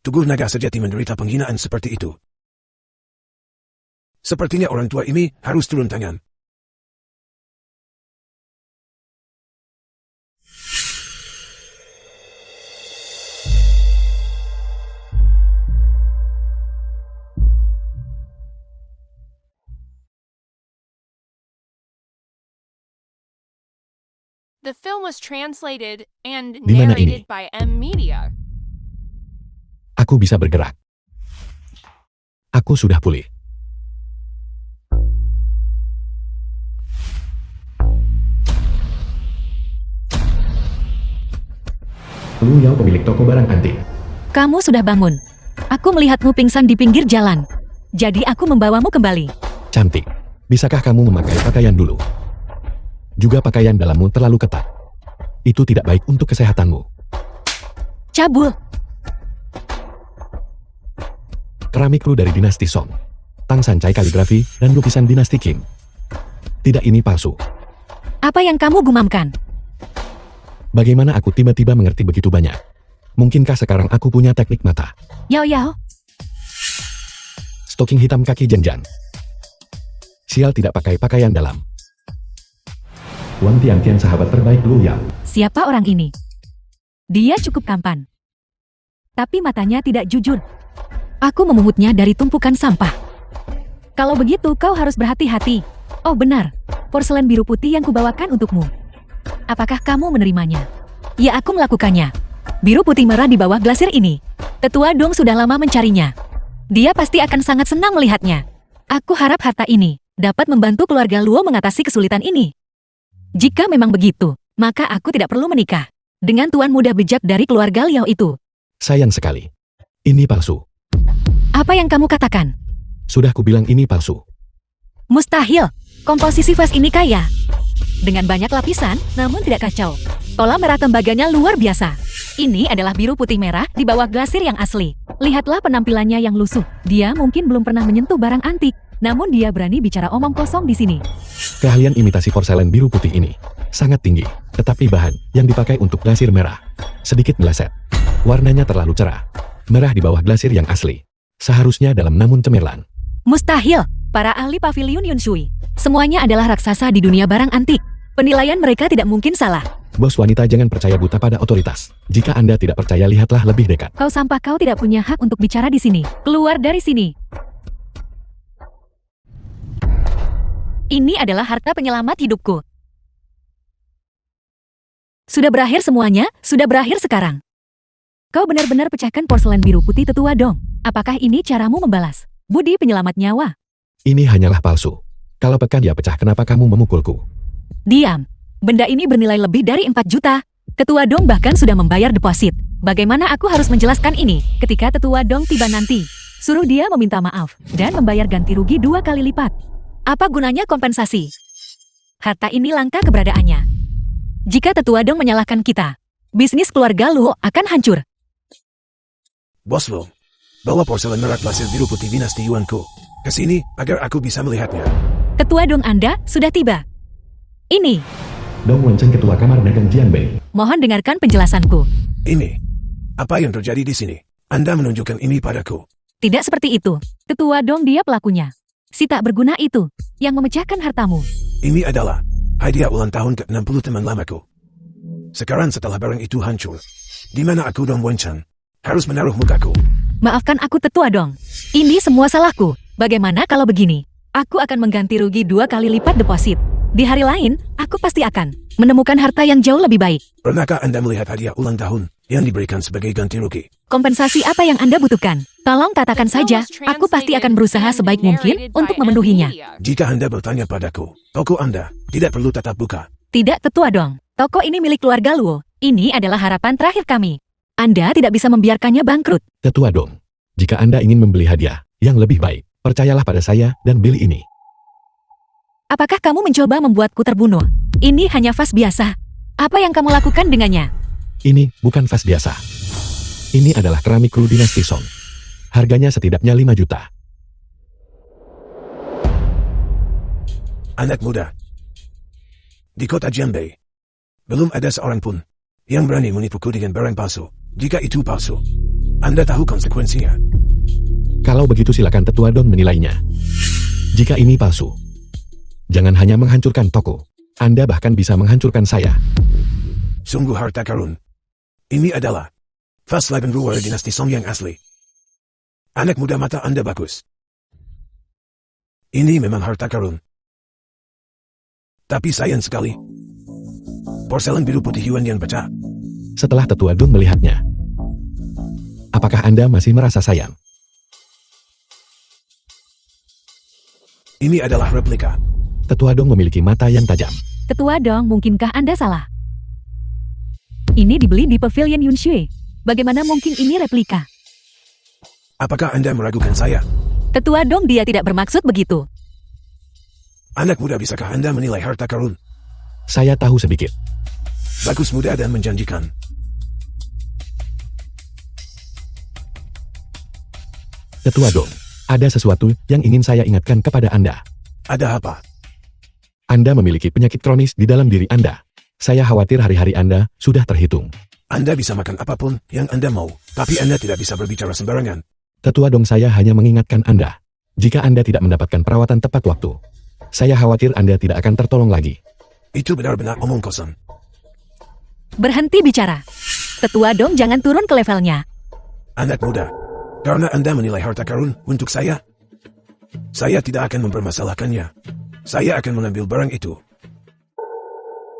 Tubuh naga sejati menderita penghinaan seperti itu. Sepertinya orang tua ini harus turun tangan. The film was translated and Di mana ini? narrated by M Media. Aku bisa bergerak. Aku sudah pulih. Lu Yao, pemilik toko barang antik. Kamu sudah bangun. Aku melihatmu pingsan di pinggir jalan. Jadi aku membawamu kembali. Cantik. Bisakah kamu memakai pakaian dulu? Juga pakaian dalammu terlalu ketat. Itu tidak baik untuk kesehatanmu. Cabul. Keramik kru dari dinasti Song. Tang Sancai kaligrafi dan lukisan dinasti Qing. Tidak, ini palsu. Apa yang kamu gumamkan? Bagaimana aku tiba-tiba mengerti begitu banyak? Mungkinkah sekarang aku punya teknik mata? Yao Yao. Stoking hitam kaki Janjan. Sial, tidak pakai pakaian dalam. Wang Tiantian, sahabat terbaik Lu Yao. Siapa orang ini? Dia cukup tampan. Tapi matanya tidak jujur. Aku memungutnya dari tumpukan sampah. Kalau begitu kau harus berhati-hati. Oh benar, porselen biru putih yang kubawakan untukmu. Apakah kamu menerimanya? Ya, aku melakukannya. Biru putih merah di bawah glasir ini. Tetua Dong sudah lama mencarinya. Dia pasti akan sangat senang melihatnya. Aku harap harta ini dapat membantu keluarga Luo mengatasi kesulitan ini. Jika memang begitu, maka aku tidak perlu menikah dengan tuan muda bijak dari keluarga Liao itu. Sayang sekali. Ini palsu. Apa yang kamu katakan? Sudah kubilang ini palsu. Mustahil. Komposisi vas ini kaya. Dengan banyak lapisan, namun tidak kacau. Kolam merah tembaganya luar biasa. Ini adalah biru putih merah di bawah glasir yang asli. Lihatlah penampilannya yang lusuh. Dia mungkin belum pernah menyentuh barang antik, namun dia berani bicara omong kosong di sini. Keahlian imitasi porselen biru putih ini sangat tinggi, tetapi bahan yang dipakai untuk glasir merah sedikit meleset. Warnanya terlalu cerah. Merah di bawah glasir yang asli. Seharusnya dalam namun cemerlang. Mustahil. Para ahli pavilion Yunshui semuanya adalah raksasa di dunia barang antik. Penilaian mereka tidak mungkin salah. Bos wanita, jangan percaya buta pada otoritas. Jika Anda tidak percaya, lihatlah lebih dekat. Kau sampah, kau tidak punya hak untuk bicara di sini. Keluar dari sini. Ini adalah harta penyelamat hidupku. Sudah berakhir semuanya, sudah berakhir sekarang. Kau benar-benar pecahkan porselen biru putih tetua Dong. Apakah ini caramu membalas budi penyelamat nyawa? Ini hanyalah palsu. Kalau pekan dia pecah, kenapa kamu memukulku? Diam. Benda ini bernilai lebih dari 4 juta. Tetua Dong bahkan sudah membayar deposit. Bagaimana aku harus menjelaskan ini ketika Tetua Dong tiba nanti? Suruh dia meminta maaf dan membayar ganti rugi 2 kali lipat. Apa gunanya kompensasi? Harta ini langka keberadaannya. Jika Tetua Dong menyalahkan kita, bisnis keluarga Luo akan hancur. Bos Lo, bawa porselen merah glasir biru putih dinasti Yuanku ke sini agar aku bisa melihatnya. Tetua Dong Anda sudah tiba. Ini. Dong Wenchen, ketua kamar dagang Jianbei. Mohon dengarkan penjelasanku. Ini. Apa yang terjadi di sini? Anda menunjukkan ini padaku. Tidak seperti itu. Tetua Dong dia pelakunya. Si tak berguna itu yang memecahkan hartamu. Ini adalah hadiah ulang tahun ke-60 teman lamaku. Sekarang setelah barang itu hancur, di mana aku Dong Wenchen harus menaruh mukaku? Maafkan aku Tetua Dong. Ini semua salahku. Bagaimana kalau begini? Aku akan mengganti rugi 2 kali lipat deposit. Di hari lain, aku pasti akan menemukan harta yang jauh lebih baik. Pernahkah Anda melihat hadiah ulang tahun yang diberikan sebagai ganti rugi? Kompensasi apa yang Anda butuhkan? Tolong katakan saja, aku pasti akan berusaha sebaik mungkin untuk memenuhinya. Jika Anda bertanya padaku, toko Anda tidak perlu tetap buka. Tidak, Tetua Dong. Toko ini milik keluarga Luo. Ini adalah harapan terakhir kami. Anda tidak bisa membiarkannya bangkrut. Tetua Dong, jika Anda ingin membeli hadiah yang lebih baik, percayalah pada saya dan beli ini. Apakah kamu mencoba membuatku terbunuh? Ini hanya vas biasa. Apa yang kamu lakukan dengannya? Ini bukan vas biasa. Ini adalah keramik kru dinasti Song. Harganya setidaknya 5 juta. Anak muda. Di kota Jianbei, belum ada seorang pun yang berani menipuku dengan barang palsu. Jika itu palsu, Anda tahu konsekuensinya. Kalau begitu silakan Tetua Dong menilainya. Jika ini palsu, jangan hanya menghancurkan toko, Anda bahkan bisa menghancurkan saya. Sungguh harta karun. Ini adalah Fasleben Ruwer dinasti Song yang asli. Anak muda, mata Anda bagus. Ini memang harta karun. Tapi sayang sekali, porselen biru putih Yuan yang pecah. Setelah Tetua Dong melihatnya, apakah Anda masih merasa sayang? Ini adalah replika. Tetua Dong memiliki mata yang tajam. Tetua Dong, mungkinkah Anda salah? Ini dibeli di Pavilion Yunshui. Bagaimana mungkin ini replika? Apakah Anda meragukan saya? Tetua Dong, dia tidak bermaksud begitu. Anak muda, bisakah Anda menilai harta karun? Saya tahu sedikit. Bagus, muda dan menjanjikan. Tetua Dong, ada sesuatu yang ingin saya ingatkan kepada Anda. Ada apa? Anda memiliki penyakit kronis di dalam diri Anda. Saya khawatir hari-hari Anda sudah terhitung. Anda bisa makan apapun yang Anda mau, tapi Anda tidak bisa berbicara sembarangan. Tetua Dong, saya hanya mengingatkan Anda. Jika Anda tidak mendapatkan perawatan tepat waktu, saya khawatir Anda tidak akan tertolong lagi. Itu benar-benar omong kosong. Berhenti bicara. Tetua Dong, jangan turun ke levelnya. Anak muda, karena Anda menilai harta karun untuk saya tidak akan mempermasalahkannya. Saya akan mengambil barang itu.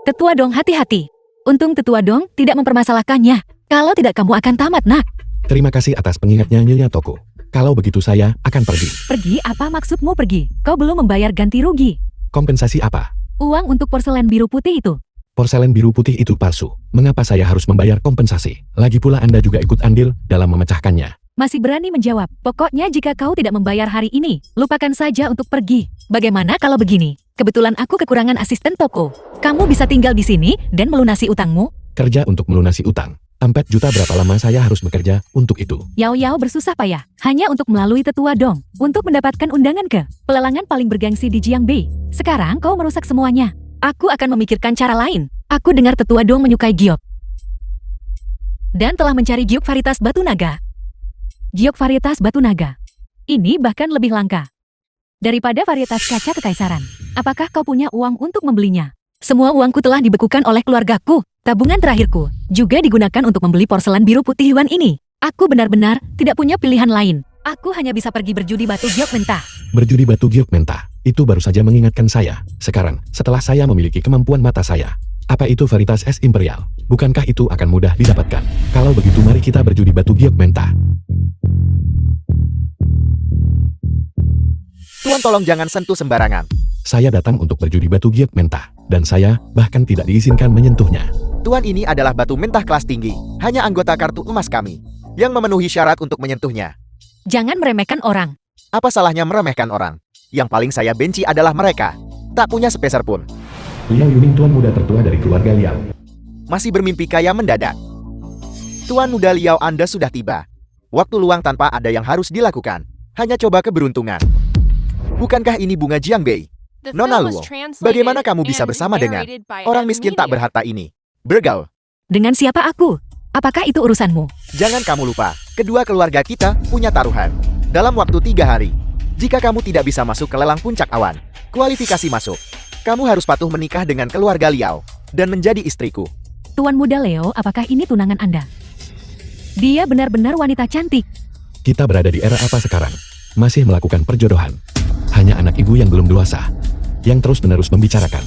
Tetua Dong, hati-hati. Untung Tetua Dong tidak mempermasalahkannya. Kalau tidak, kamu akan tamat, nak. Terima kasih atas pengingatnya, Nyonya Toko. Kalau begitu saya akan pergi. Pergi? Apa maksudmu pergi? Kau belum membayar ganti rugi. Kompensasi apa? Uang untuk porselen biru putih itu. Porselen biru putih itu palsu. Mengapa saya harus membayar kompensasi? Lagi pula Anda juga ikut andil dalam memecahkannya. Masih berani menjawab. Pokoknya jika kau tidak membayar hari ini, lupakan saja untuk pergi. Bagaimana kalau begini? Kebetulan aku kekurangan asisten toko. Kamu bisa tinggal di sini dan melunasi utangmu. Kerja untuk melunasi utang. 4 juta, berapa lama saya harus bekerja untuk itu? Yao bersusah payah. Hanya untuk melalui Tetua Dong. Untuk mendapatkan undangan ke pelelangan paling bergengsi di Jiangbei. Sekarang kau merusak semuanya. Aku akan memikirkan cara lain. Aku dengar Tetua Dong menyukai giok. Dan telah mencari giok varietas batu naga. Giok varietas batu naga. Ini bahkan lebih langka daripada varietas kaca kekaisaran. Apakah kau punya uang untuk membelinya? Semua uangku telah dibekukan oleh keluargaku. Tabungan terakhirku juga digunakan untuk membeli porselen biru putih Yuan ini. Aku benar-benar tidak punya pilihan lain. Aku hanya bisa pergi berjudi batu giok mentah. Berjudi batu giok mentah. Itu baru saja mengingatkan saya. Sekarang, setelah saya memiliki kemampuan mata saya. Apa itu varietas es imperial? Bukankah itu akan mudah didapatkan? Kalau begitu mari kita berjudi batu giok mentah. Tuan, tolong jangan sentuh sembarangan. Saya datang untuk berjudi batu giok mentah, dan saya bahkan tidak diizinkan menyentuhnya. Tuan, ini adalah batu mentah kelas tinggi. Hanya anggota kartu emas kami yang memenuhi syarat untuk menyentuhnya. Jangan meremehkan orang. Apa salahnya meremehkan orang? Yang paling saya benci adalah mereka. Tak punya sepeser pun. Liao Yuning, tuan muda tertua dari keluarga Liao. Masih bermimpi kaya mendadak. Tuan muda Liao, Anda sudah tiba. Waktu luang tanpa ada yang harus dilakukan. Hanya coba keberuntungan. Bukankah ini bunga Jiangbei? The Nona film was Luo, translated bagaimana kamu bisa and bersama dengan narrated by orang miskin tak Media. berharta ini? Bergaul. Dengan siapa aku? Apakah itu urusanmu? Jangan kamu lupa, kedua keluarga kita punya taruhan. Dalam waktu 3 hari. Jika kamu tidak bisa masuk ke lelang puncak awan, kualifikasi masuk. Kamu harus patuh menikah dengan keluarga Liao dan menjadi istriku. Tuan muda Leo, apakah ini tunangan Anda? Dia benar-benar wanita cantik. Kita berada di era apa sekarang? Masih melakukan perjodohan. Hanya anak ibu yang belum dewasa, yang terus-menerus membicarakan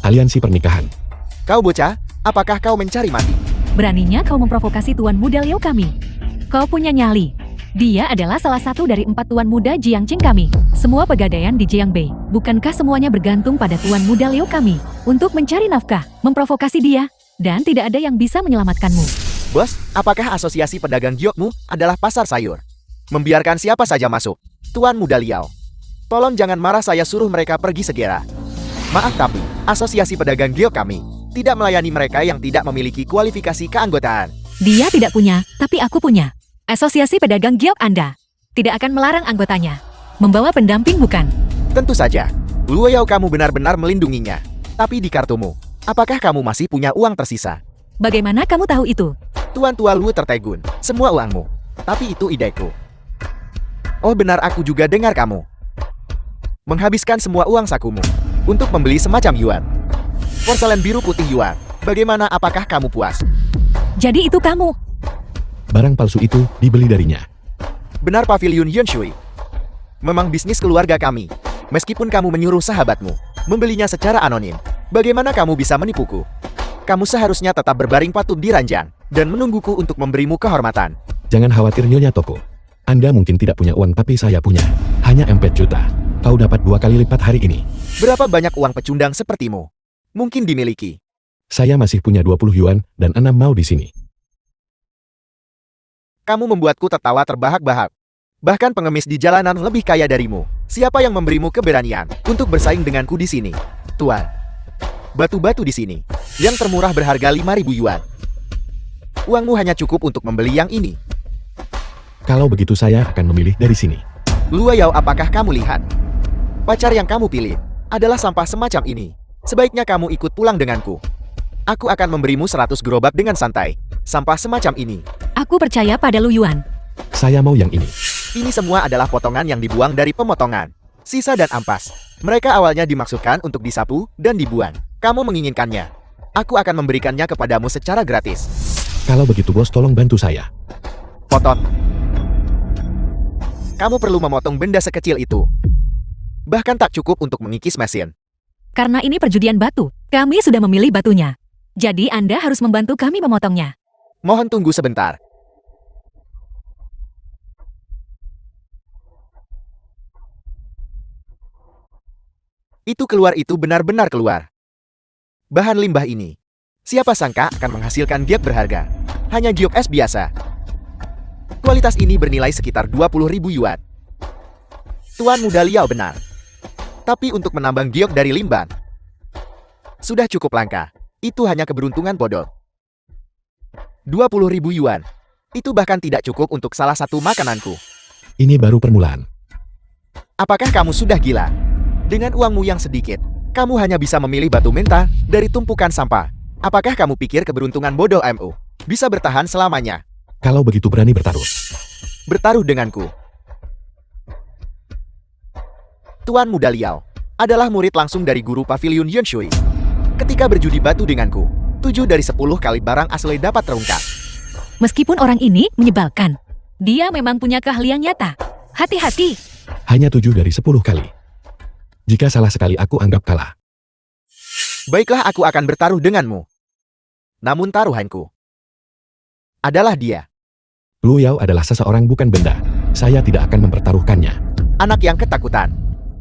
aliansi pernikahan. Kau bocah, apakah kau mencari mati? Beraninya kau memprovokasi tuan muda Leo kami. Kau punya nyali. Dia adalah salah satu dari 4 tuan muda Jiangqing kami. Semua pegadaian di Jiangbei. Bukankah semuanya bergantung pada tuan muda Leo kami? Untuk mencari nafkah, memprovokasi dia, dan tidak ada yang bisa menyelamatkanmu. Bos, apakah asosiasi pedagang giokmu adalah pasar sayur? Membiarkan siapa saja masuk. Tuan muda Liao, tolong jangan marah, saya suruh mereka pergi segera. Maaf tapi, asosiasi pedagang giok kami tidak melayani mereka yang tidak memiliki kualifikasi keanggotaan. Dia tidak punya, tapi aku punya. Asosiasi pedagang giok Anda tidak akan melarang anggotanya membawa pendamping, bukan? Tentu saja, Luo Yao, kamu benar-benar melindunginya. Tapi di kartumu, apakah kamu masih punya uang tersisa? Bagaimana kamu tahu itu? Tuan tua Luo tertegun, semua uangmu Tapi itu ideku. Oh benar, aku juga dengar kamu menghabiskan semua uang sakumu untuk membeli semacam yuan. Porselen biru putih yuan. Bagaimana, apakah kamu puas? Jadi itu kamu. Barang palsu itu dibeli darinya. Benar Pavilion Yunshui. Memang bisnis keluarga kami. Meskipun kamu menyuruh sahabatmu membelinya secara anonim, bagaimana kamu bisa menipuku? Kamu seharusnya tetap berbaring patut di ranjang dan menungguku untuk memberimu kehormatan. Jangan khawatir Nyonya Toko. Anda mungkin tidak punya uang tapi saya punya. Hanya 4 juta. Kau dapat 2 kali lipat hari ini. Berapa banyak uang pecundang sepertimu mungkin dimiliki? Saya masih punya 20 yuan dan 6 mau di sini. Kamu membuatku tertawa terbahak-bahak. Bahkan pengemis di jalanan lebih kaya darimu. Siapa yang memberimu keberanian untuk bersaing denganku di sini? Tuan, batu-batu di sini yang termurah berharga 5.000 yuan. Uangmu hanya cukup untuk membeli yang ini. Kalau begitu saya akan memilih dari sini. Luo Yao, apakah kamu lihat? Pacar yang kamu pilih adalah sampah semacam ini. Sebaiknya kamu ikut pulang denganku. Aku akan memberimu 100 gerobak dengan santai. Sampah semacam ini. Aku percaya pada Lu Yuan. Saya mau yang ini. Ini semua adalah potongan yang dibuang dari pemotongan. Sisa dan ampas. Mereka awalnya dimaksudkan untuk disapu dan dibuang. Kamu menginginkannya. Aku akan memberikannya kepadamu secara gratis. Kalau begitu bos, tolong bantu saya. Potot. Kamu perlu memotong benda sekecil itu. Bahkan tak cukup untuk mengikis mesin. Karena ini perjudian batu, kami sudah memilih batunya. Jadi Anda harus membantu kami memotongnya. Mohon tunggu sebentar. Itu keluar, itu benar-benar keluar. Bahan limbah ini, siapa sangka akan menghasilkan giok berharga. Hanya giok es biasa. Kualitas ini bernilai sekitar 20.000 yuan. Tuan Muda Liao benar. Tapi untuk menambang giok dari limbah, sudah cukup langka. Itu hanya keberuntungan bodoh. 20.000 yuan. Itu bahkan tidak cukup untuk salah satu makananku. Ini baru permulaan. Apakah kamu sudah gila? Dengan uangmu yang sedikit, kamu hanya bisa memilih batu menta dari tumpukan sampah. Apakah kamu pikir keberuntungan bodoh MU bisa bertahan selamanya? Kalau begitu berani bertaruh. Bertaruh denganku. Tuan Muda Liao adalah murid langsung dari guru Pavilion Yunshui. Ketika berjudi batu denganku, 7 dari 10 kali barang asli dapat terungkap. Meskipun orang ini menyebalkan, dia memang punya keahlian nyata. Hati-hati. Hanya 7 dari 10 kali. Jika salah sekali aku anggap kalah. Baiklah, aku akan bertaruh denganmu. Namun taruhanku adalah dia. Lu Yao adalah seseorang, bukan benda. Saya tidak akan mempertaruhkannya. Anak yang ketakutan.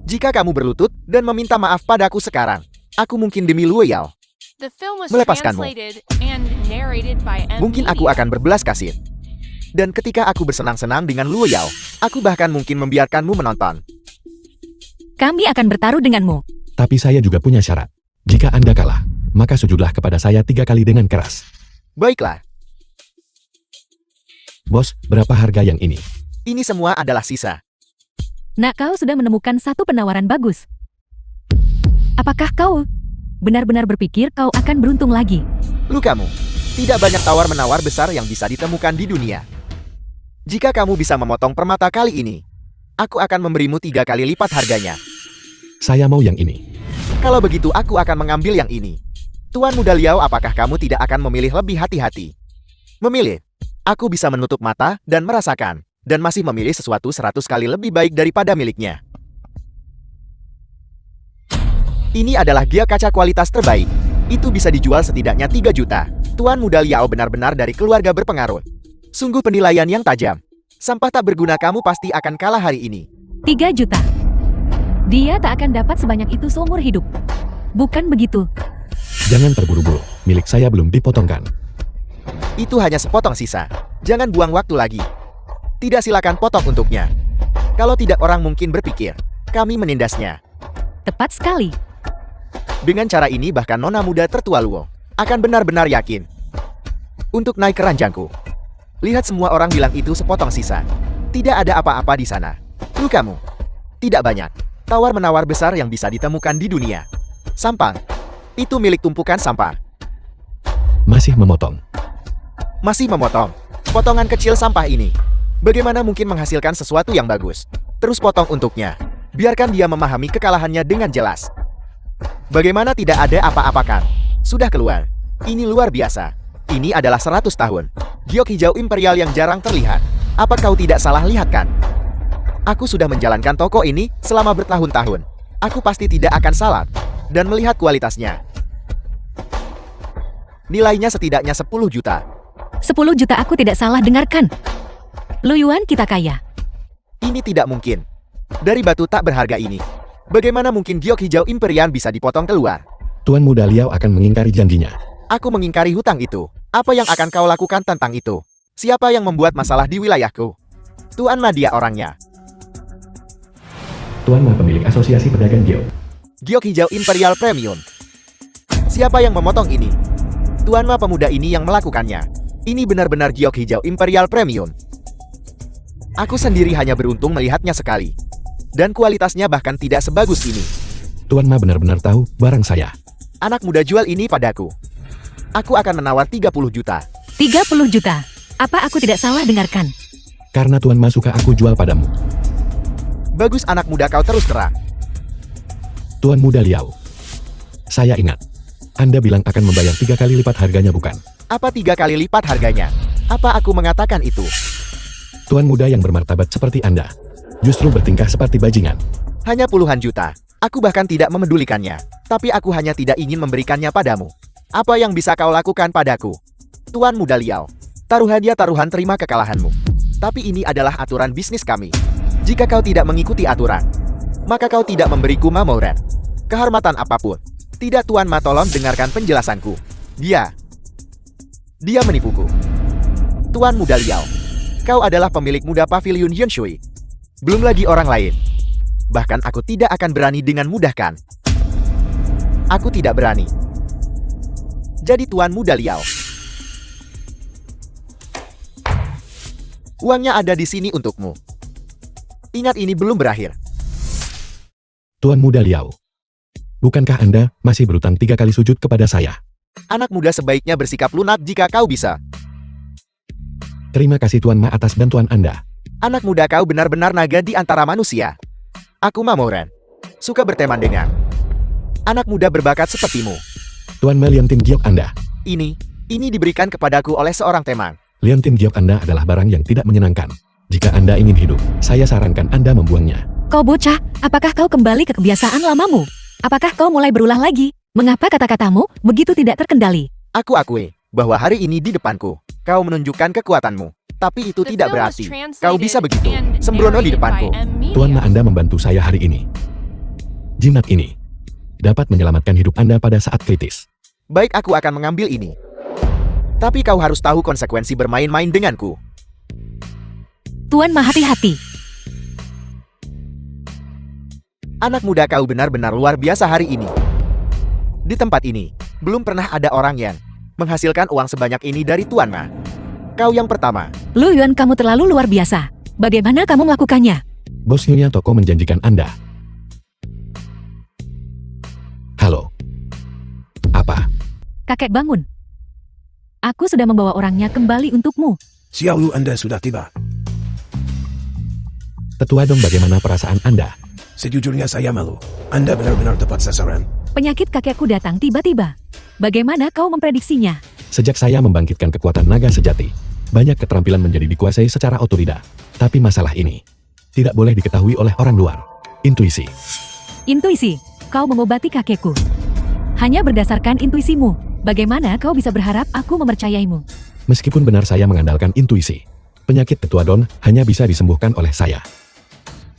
Jika kamu berlutut dan meminta maaf padaku sekarang, aku mungkin demi Luo Yao. The film was Melepaskanmu. translated and narrated by M. Mungkin aku akan berbelas kasih. Dan ketika aku bersenang-senang dengan Luo Yao, aku bahkan mungkin membiarkanmu menonton. Kami akan bertaruh denganmu. Tapi saya juga punya syarat. Jika Anda kalah, maka sujudlah kepada saya 3 kali dengan keras. Baiklah, Bos, berapa harga yang ini? ini semua adalah sisa. Nak, kau sudah menemukan satu penawaran bagus. Apakah kau benar-benar berpikir kau akan beruntung lagi? Lu kamu, tidak banyak tawar-menawar besar yang bisa ditemukan di dunia. Jika kamu bisa memotong permata kali ini, aku akan memberimu 3 kali lipat harganya. Saya mau yang ini. Kalau begitu aku akan mengambil yang ini. Tuan Muda Liao, apakah kamu tidak akan memilih lebih hati-hati? Memilih. Aku bisa menutup mata dan merasakan, dan masih memilih sesuatu 100 kali lebih baik daripada miliknya. Ini adalah giok kaca kualitas terbaik. Itu bisa dijual setidaknya 3 juta. Tuan Muda Liao benar-benar dari keluarga berpengaruh. Sungguh penilaian yang tajam. Sampah tak berguna, kamu pasti akan kalah hari ini. 3 juta. Dia tak akan dapat sebanyak itu seumur hidup. Bukan begitu? Jangan terburu-buru. Milik saya belum dipotongkan. Itu hanya sepotong sisa. Jangan buang waktu lagi. Tidak, silakan potong untuknya. Kalau tidak, orang mungkin berpikir kami menindasnya. Tepat sekali. Dengan cara ini bahkan nona muda tertua Luo akan benar-benar yakin untuk naik ke ranjangku. Lihat, semua orang bilang itu sepotong sisa. Tidak ada apa-apa di sana. Lu kamu. Tidak banyak tawar-menawar besar yang bisa ditemukan di dunia. Sampah. Itu milik tumpukan sampah. Masih memotong. Masih memotong potongan kecil sampah ini. Bagaimana mungkin menghasilkan sesuatu yang bagus? Terus potong untuknya. Biarkan dia memahami kekalahannya dengan jelas. Bagaimana tidak ada apa-apa kan? Sudah keluar. Ini luar biasa. Ini adalah 100 tahun. Giok hijau imperial yang jarang terlihat. Apa kau tidak salah lihat kan? Aku sudah menjalankan toko ini selama bertahun-tahun. Aku pasti tidak akan salah. Dan melihat kualitasnya. Nilainya setidaknya 10 juta. 10 juta aku tidak salah dengarkan. Lu Yuan kita kaya. Ini tidak mungkin. Dari batu tak berharga ini. Bagaimana mungkin giok hijau imperial bisa dipotong keluar? Tuan Muda Liao akan mengingkari janjinya. Aku mengingkari hutang itu. Apa yang akan kau lakukan tentang itu? Siapa yang membuat masalah di wilayahku? Tuan Ma dia orangnya. Tuan Ma pemilik asosiasi pedagang giok. Giok hijau imperial premium. Siapa yang memotong ini? Tuan Ma pemuda ini yang melakukannya. Ini benar-benar giok hijau imperial premium. Aku sendiri hanya beruntung melihatnya sekali. Dan kualitasnya bahkan tidak sebagus ini. Tuan Ma benar-benar tahu barang saya. Anak muda jual ini padaku. Aku akan menawar 30 juta. 30 juta. Apa aku tidak salah dengarkan? Karena Tuan Ma suka aku jual padamu. Bagus anak muda kau terus terang. Tuan Muda Liao. Saya ingat. Anda bilang akan membayar 3 kali lipat harganya bukan? Apa 3 kali lipat harganya? Apa aku mengatakan itu? Tuan muda yang bermartabat seperti Anda. Justru bertingkah seperti bajingan. Hanya puluhan juta. Aku bahkan tidak memedulikannya. Tapi aku hanya tidak ingin memberikannya padamu. Apa yang bisa kau lakukan padaku? Tuan Muda Liao. Taruhan terima kekalahanmu. Tapi ini adalah aturan bisnis kami. Jika kau tidak mengikuti aturan, maka kau tidak memberiku mamauran. Kehormatan apapun. Tidak Tuan Ma, tolong dengarkan penjelasanku. Dia menipuku. Tuan Muda Liao. Kau adalah pemilik muda pavilion Yunshui. Belum lagi orang lain. Bahkan aku tidak akan berani dengan mudah kan? Aku tidak berani. Jadi Tuan Muda Liao. Uangnya ada di sini untukmu. Ingat ini belum berakhir. Tuan Muda Liao. Bukankah Anda masih berutang 3 kali sujud kepada saya? Anak muda sebaiknya bersikap lunak jika kau bisa. Terima kasih Tuan Ma atas bantuan Anda. Anak muda kau benar-benar naga di antara manusia. Aku Mamoran. Suka berteman dengan anak muda berbakat sepertimu. Tuan Ma, liantin giok Anda. Ini diberikan kepadaku oleh seorang teman. Liantin giok Anda adalah barang yang tidak menyenangkan. Jika Anda ingin hidup, saya sarankan Anda membuangnya. Kau bocah, apakah kau kembali ke kebiasaan lamamu? Apakah kau mulai berulah lagi? Mengapa kata-katamu begitu tidak terkendali? Aku akui bahwa hari ini di depanku, kau menunjukkan kekuatanmu. Tapi itu tidak berarti kau bisa begitu sembrono di depanku. Tuan Ma, Anda membantu saya hari ini. Jimat ini dapat menyelamatkan hidup Anda pada saat kritis. Baik, aku akan mengambil ini. Tapi kau harus tahu konsekuensi bermain-main denganku. Tuan Ma, hati-hati. Anak muda kau benar-benar luar biasa hari ini. Di tempat ini, belum pernah ada orang yang menghasilkan uang sebanyak ini dari Tuan Ma. Kau yang pertama. Lu Yuan, kamu terlalu luar biasa. Bagaimana kamu melakukannya? Bos Nyonya toko menjanjikan Anda. Halo. Apa? Kakek bangun. Aku sudah membawa orangnya kembali untukmu. Xiao Lu, Anda sudah tiba. Tetua Dong, bagaimana perasaan Anda? Sejujurnya saya malu. Anda benar-benar tepat sasaran. Penyakit kakekku datang tiba-tiba. Bagaimana kau memprediksinya? Sejak saya membangkitkan kekuatan naga sejati, banyak keterampilan menjadi dikuasai secara otodidak. Tapi masalah ini tidak boleh diketahui oleh orang luar. Intuisi. Intuisi, kau mengobati kakekku. Hanya berdasarkan intuisimu. Bagaimana kau bisa berharap aku mempercayaimu? Meskipun benar saya mengandalkan intuisi, penyakit Tetua Don hanya bisa disembuhkan oleh saya.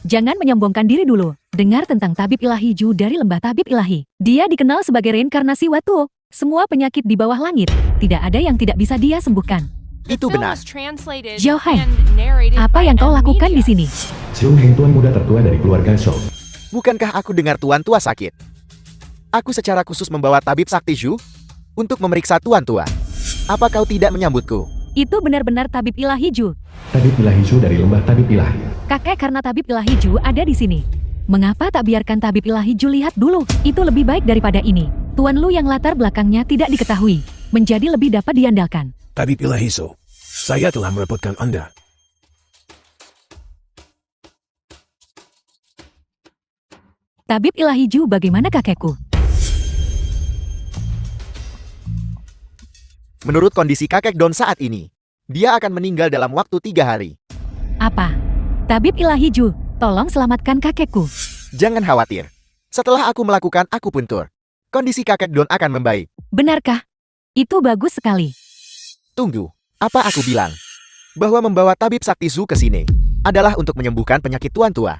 Jangan menyombongkan diri dulu. Dengar tentang tabib ilahi Ju dari lembah tabib ilahi. Dia dikenal sebagai reinkarnasi Watuo. Semua penyakit di bawah langit, tidak ada yang tidak bisa dia sembuhkan. Itu benar. Zhao Heng, apa yang kau lakukan di sini? Xiong Heng, tuan muda tertua dari keluarga Shou. Bukankah aku dengar tuan tua sakit? Aku secara khusus membawa tabib sakti Zhu untuk memeriksa tuan tua. Apa kau tidak menyambutku? Itu benar-benar tabib ilahi Ju. Tabib ilahi Zhu dari lembah tabib ilahi. Kakek, karena tabib ilahi Ju ada di sini. Mengapa tak biarkan tabib ilahi Ju lihat dulu? Itu lebih baik daripada ini. Tuan Lu yang latar belakangnya tidak diketahui, menjadi lebih dapat diandalkan. Tabib Ilahi So, saya telah merepotkan Anda. Tabib Ilahi Ju, bagaimana kakekku? Menurut kondisi kakek Don saat ini, dia akan meninggal dalam waktu 3 hari. Apa? Tabib Ilahi Ju, tolong selamatkan kakekku. Jangan khawatir. Setelah aku melakukan akupuntur, kondisi kakek Don akan membaik. Benarkah? Itu bagus sekali. Tunggu, apa aku bilang? Bahwa membawa tabib sakti Zu ke sini adalah untuk menyembuhkan penyakit tuan tua.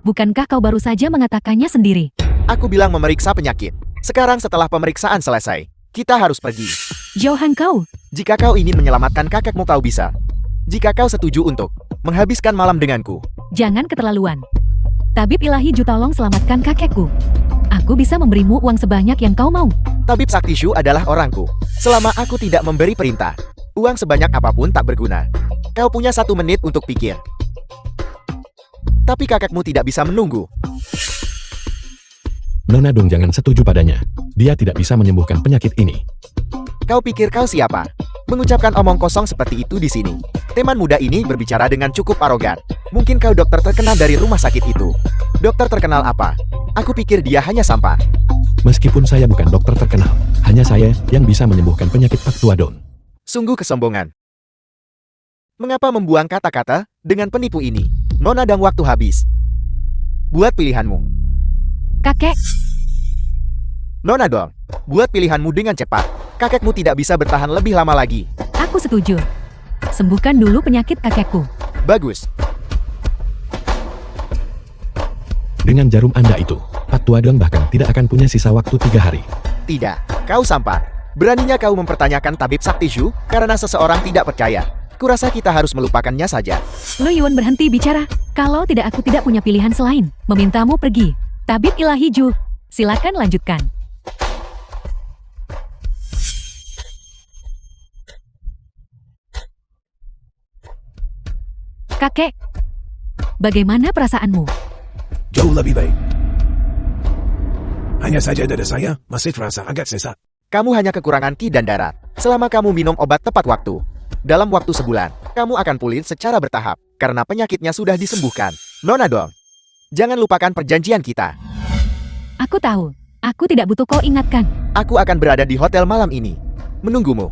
Bukankah kau baru saja mengatakannya sendiri? Aku bilang memeriksa penyakit. Sekarang setelah pemeriksaan selesai, kita harus pergi. Jauhan kau. Jika kau ingin menyelamatkan kakekmu kau bisa. Jika kau setuju untuk menghabiskan malam denganku. Jangan keterlaluan. Tabib Ilahi Ju, tolong selamatkan kakekku. Aku bisa memberimu uang sebanyak yang kau mau. Tabib Sakti Shu adalah orangku. Selama aku tidak memberi perintah, uang sebanyak apapun tak berguna. Kau punya 1 menit untuk pikir. Tapi kakekmu tidak bisa menunggu. Nona Dong jangan setuju padanya. Dia tidak bisa menyembuhkan penyakit ini. Kau pikir kau siapa? Mengucapkan omong kosong seperti itu di sini. Teman muda ini berbicara dengan cukup arogan. Mungkin kau dokter terkenal dari rumah sakit itu. Dokter terkenal apa? Aku pikir dia hanya sampah. Meskipun saya bukan dokter terkenal, hanya saya yang bisa menyembuhkan penyakit Pak Tua Don. Sungguh kesombongan. Mengapa membuang kata-kata dengan penipu ini? Nona dan waktu habis. Buat pilihanmu. Kakek, Nona Dong, buat pilihanmu dengan cepat. Kakekmu tidak bisa bertahan lebih lama lagi. aku setuju. Sembuhkan dulu penyakit kakekku. Bagus. Dengan jarum Anda itu, Pak Tua Don bahkan tidak akan punya sisa waktu 3 hari. Tidak, kau sampah. Beraninya kau mempertanyakan tabib Sakti Shu karena seseorang tidak percaya. Kurasa kita harus melupakannya saja. Lu Yuan, berhenti bicara. Kalau tidak, aku tidak punya pilihan selain memintamu pergi. Tabib Ilahi Ju, silakan lanjutkan. Kakek, bagaimana perasaanmu? Jauh lebih baik. Hanya saja dada saya masih terasa agak sesak. Kamu hanya kekurangan ki dan darat. Selama kamu minum obat tepat waktu, dalam waktu sebulan, kamu akan pulih secara bertahap karena penyakitnya sudah disembuhkan. Nona Dong, jangan lupakan perjanjian kita. Aku tahu, aku tidak butuh kau ingatkan. Aku akan berada di hotel malam ini, menunggumu.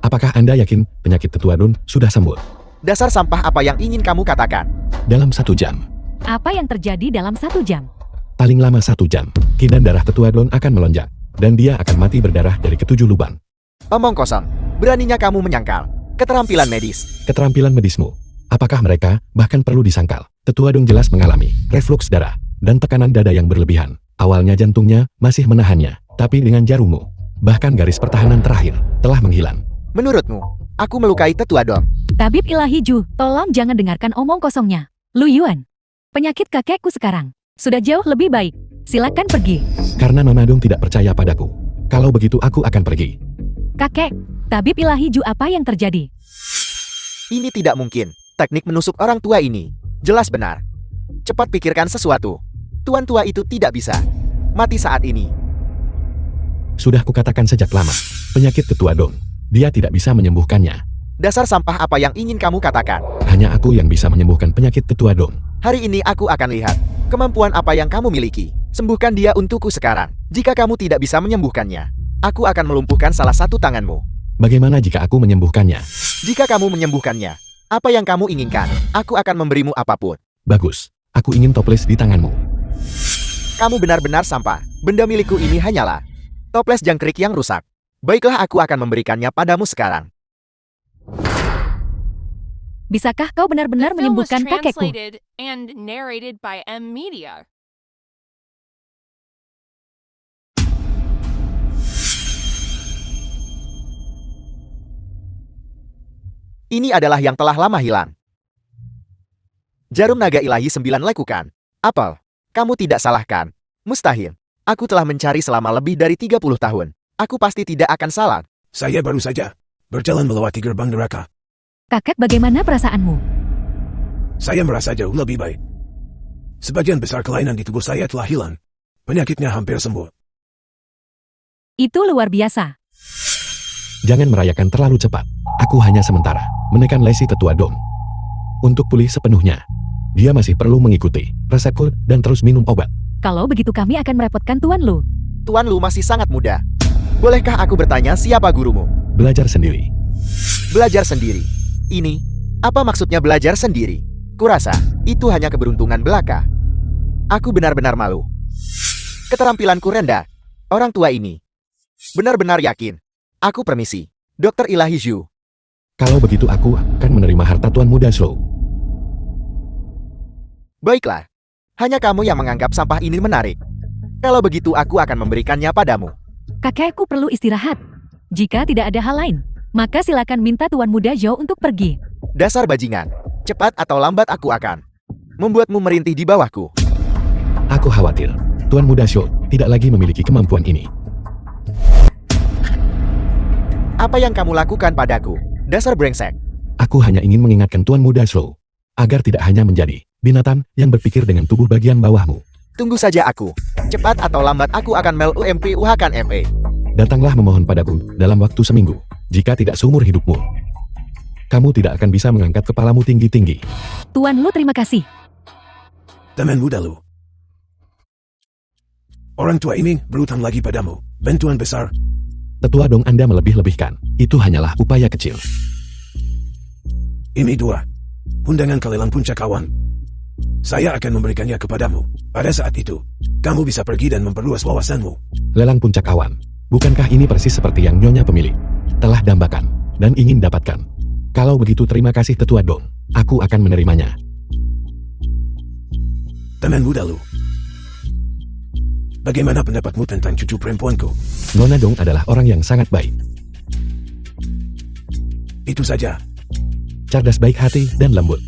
Apakah Anda yakin penyakit Tetua Don sudah sembuh? Dasar sampah, apa yang ingin kamu katakan? Dalam 1 jam, Apa yang terjadi dalam 1 jam? paling lama 1 jam, ki dan darah Tetua Don akan melonjak, dan dia akan mati berdarah dari ke-7 lubang. Omong kosong, beraninya kamu menyangkal. Keterampilan medis. Keterampilan medismu, apakah mereka bahkan perlu disangkal? Tetua Don jelas mengalami refluks darah dan tekanan dada yang berlebihan. Awalnya jantungnya masih menahannya, tapi dengan jarummu, bahkan garis pertahanan terakhir telah menghilang. Menurutmu, aku melukai Tetua Dong? Tabib Ilahi Ju, tolong jangan dengarkan omong kosongnya. Lu Yuan, penyakit kakekku sekarang sudah jauh lebih baik. Silakan pergi. Karena Nona Dong tidak percaya padaku. Kalau begitu aku akan pergi. Kakek, Tabib Ilahi Ju, apa yang terjadi? Ini tidak mungkin. Teknik menusuk orang tua ini jelas benar. Cepat pikirkan sesuatu. Tuan tua itu tidak bisa mati saat ini. Sudah kukatakan sejak lama, penyakit Tetua Dong, dia tidak bisa menyembuhkannya. Dasar sampah, apa yang ingin kamu katakan? Hanya aku yang bisa menyembuhkan penyakit Tetua Dong. Hari ini aku akan lihat kemampuan apa yang kamu miliki. Sembuhkan dia untukku sekarang. Jika kamu tidak bisa menyembuhkannya, aku akan melumpuhkan salah satu tanganmu. Bagaimana jika aku menyembuhkannya? Jika kamu menyembuhkannya, apa yang kamu inginkan, aku akan memberimu apapun. Bagus, aku ingin toples di tanganmu. Kamu benar-benar sampah. Benda milikku ini hanyalah toples jangkrik yang rusak. Baiklah, aku akan memberikannya padamu sekarang. Bisakah kau benar-benar The film was menyembuhkan kakekku? translated and narrated by M Media. Ini adalah yang telah lama hilang. Jarum naga ilahi 9 lakukan. Apel, kamu tidak salahkan. Mustahil. Aku telah mencari selama lebih dari 30 tahun. Aku pasti tidak akan salah. Saya baru saja berjalan melewati gerbang neraka. Kakek, bagaimana perasaanmu? Saya merasa jauh lebih baik. Sebagian besar kelainan di tubuh saya telah hilang. Penyakitnya hampir sembuh. Itu luar biasa. Jangan merayakan terlalu cepat. Aku hanya sementara menekan lesi Tetua Dong. Untuk pulih sepenuhnya, dia masih perlu mengikuti resepku dan terus minum obat. Kalau begitu kami akan merepotkan Tuan Lu. Tuan Lu masih sangat muda. Bolehkah aku bertanya siapa gurumu? Belajar sendiri. Belajar sendiri. Ini, apa maksudnya belajar sendiri? Kurasa, itu hanya keberuntungan belaka. Aku benar-benar malu. Keterampilanku rendah. Orang tua ini. Benar-benar yakin. Aku permisi. Dokter Ilahi Zhu. Kalau begitu aku akan menerima harta Tuan Muda Zhou. Baiklah. Hanya kamu yang menganggap sampah ini menarik. Kalau begitu aku akan memberikannya padamu. Kakekku perlu istirahat. Jika tidak ada hal lain, maka silakan minta Tuan Muda Zhou untuk pergi. Dasar bajingan. Cepat atau lambat aku akan membuatmu merintih di bawahku. Aku khawatir, Tuan Muda Zhou tidak lagi memiliki kemampuan ini. Apa yang kamu lakukan padaku? Dasar brengsek. Aku hanya ingin mengingatkan Tuan Muda Zhou, agar tidak hanya menjadi binatang yang berpikir dengan tubuh bagian bawahmu. Tunggu saja aku. Cepat atau lambat aku akan UMP-UHkan ME. Datanglah memohon padaku dalam waktu seminggu. Jika tidak seumur hidupmu, kamu tidak akan bisa mengangkat kepalamu tinggi-tinggi. Tuan Lu terima kasih. Teman muda Lu. Orang tua ini berutang lagi padamu. Bantuan besar. Tetua Dong, Anda melebih-lebihkan. Itu hanyalah upaya kecil. Ini 2. Undangan ke lelang puncak awan. Saya akan memberikannya kepadamu. Pada saat itu, kamu bisa pergi dan memperluas wawasanmu. Lelang puncak awan. Bukankah ini persis seperti yang Nyonya pemilik telah dambakan dan ingin dapatkan? Kalau begitu terima kasih Tetua Dong. Aku akan menerimanya. Teman muda Lu. Bagaimana pendapatmu tentang cucu perempuanku? Nona Dong adalah orang yang sangat baik. Itu saja. Cerdas, baik hati, dan lembut.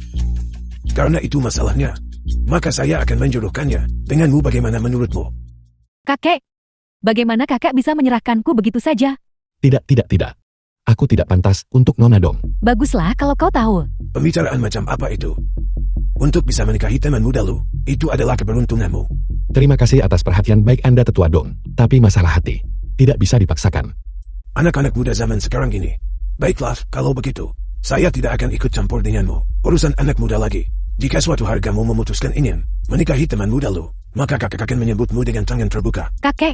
Karena itu masalahnya. Maka saya akan menjodohkannya denganmu. Bagaimana menurutmu? Kakek, bagaimana kakak bisa menyerahkanku begitu saja? Tidak. Aku tidak pantas untuk Nona Dong. Baguslah kalau kau tahu. Pembicaraan macam apa itu? Untuk bisa menikahi teman muda Lu, itu adalah keberuntunganmu. Terima kasih atas perhatian baik Anda Tetua Dong. Tapi masalah hati tidak bisa dipaksakan. Anak-anak muda zaman sekarang ini. Baiklah, kalau begitu, saya tidak akan ikut campur denganmu. Urusan anak muda lagi. Jika suatu hari kamu memutuskan ingin menikahi teman muda Lu, maka kakak akan menyebutmu dengan tangan terbuka. Kakek,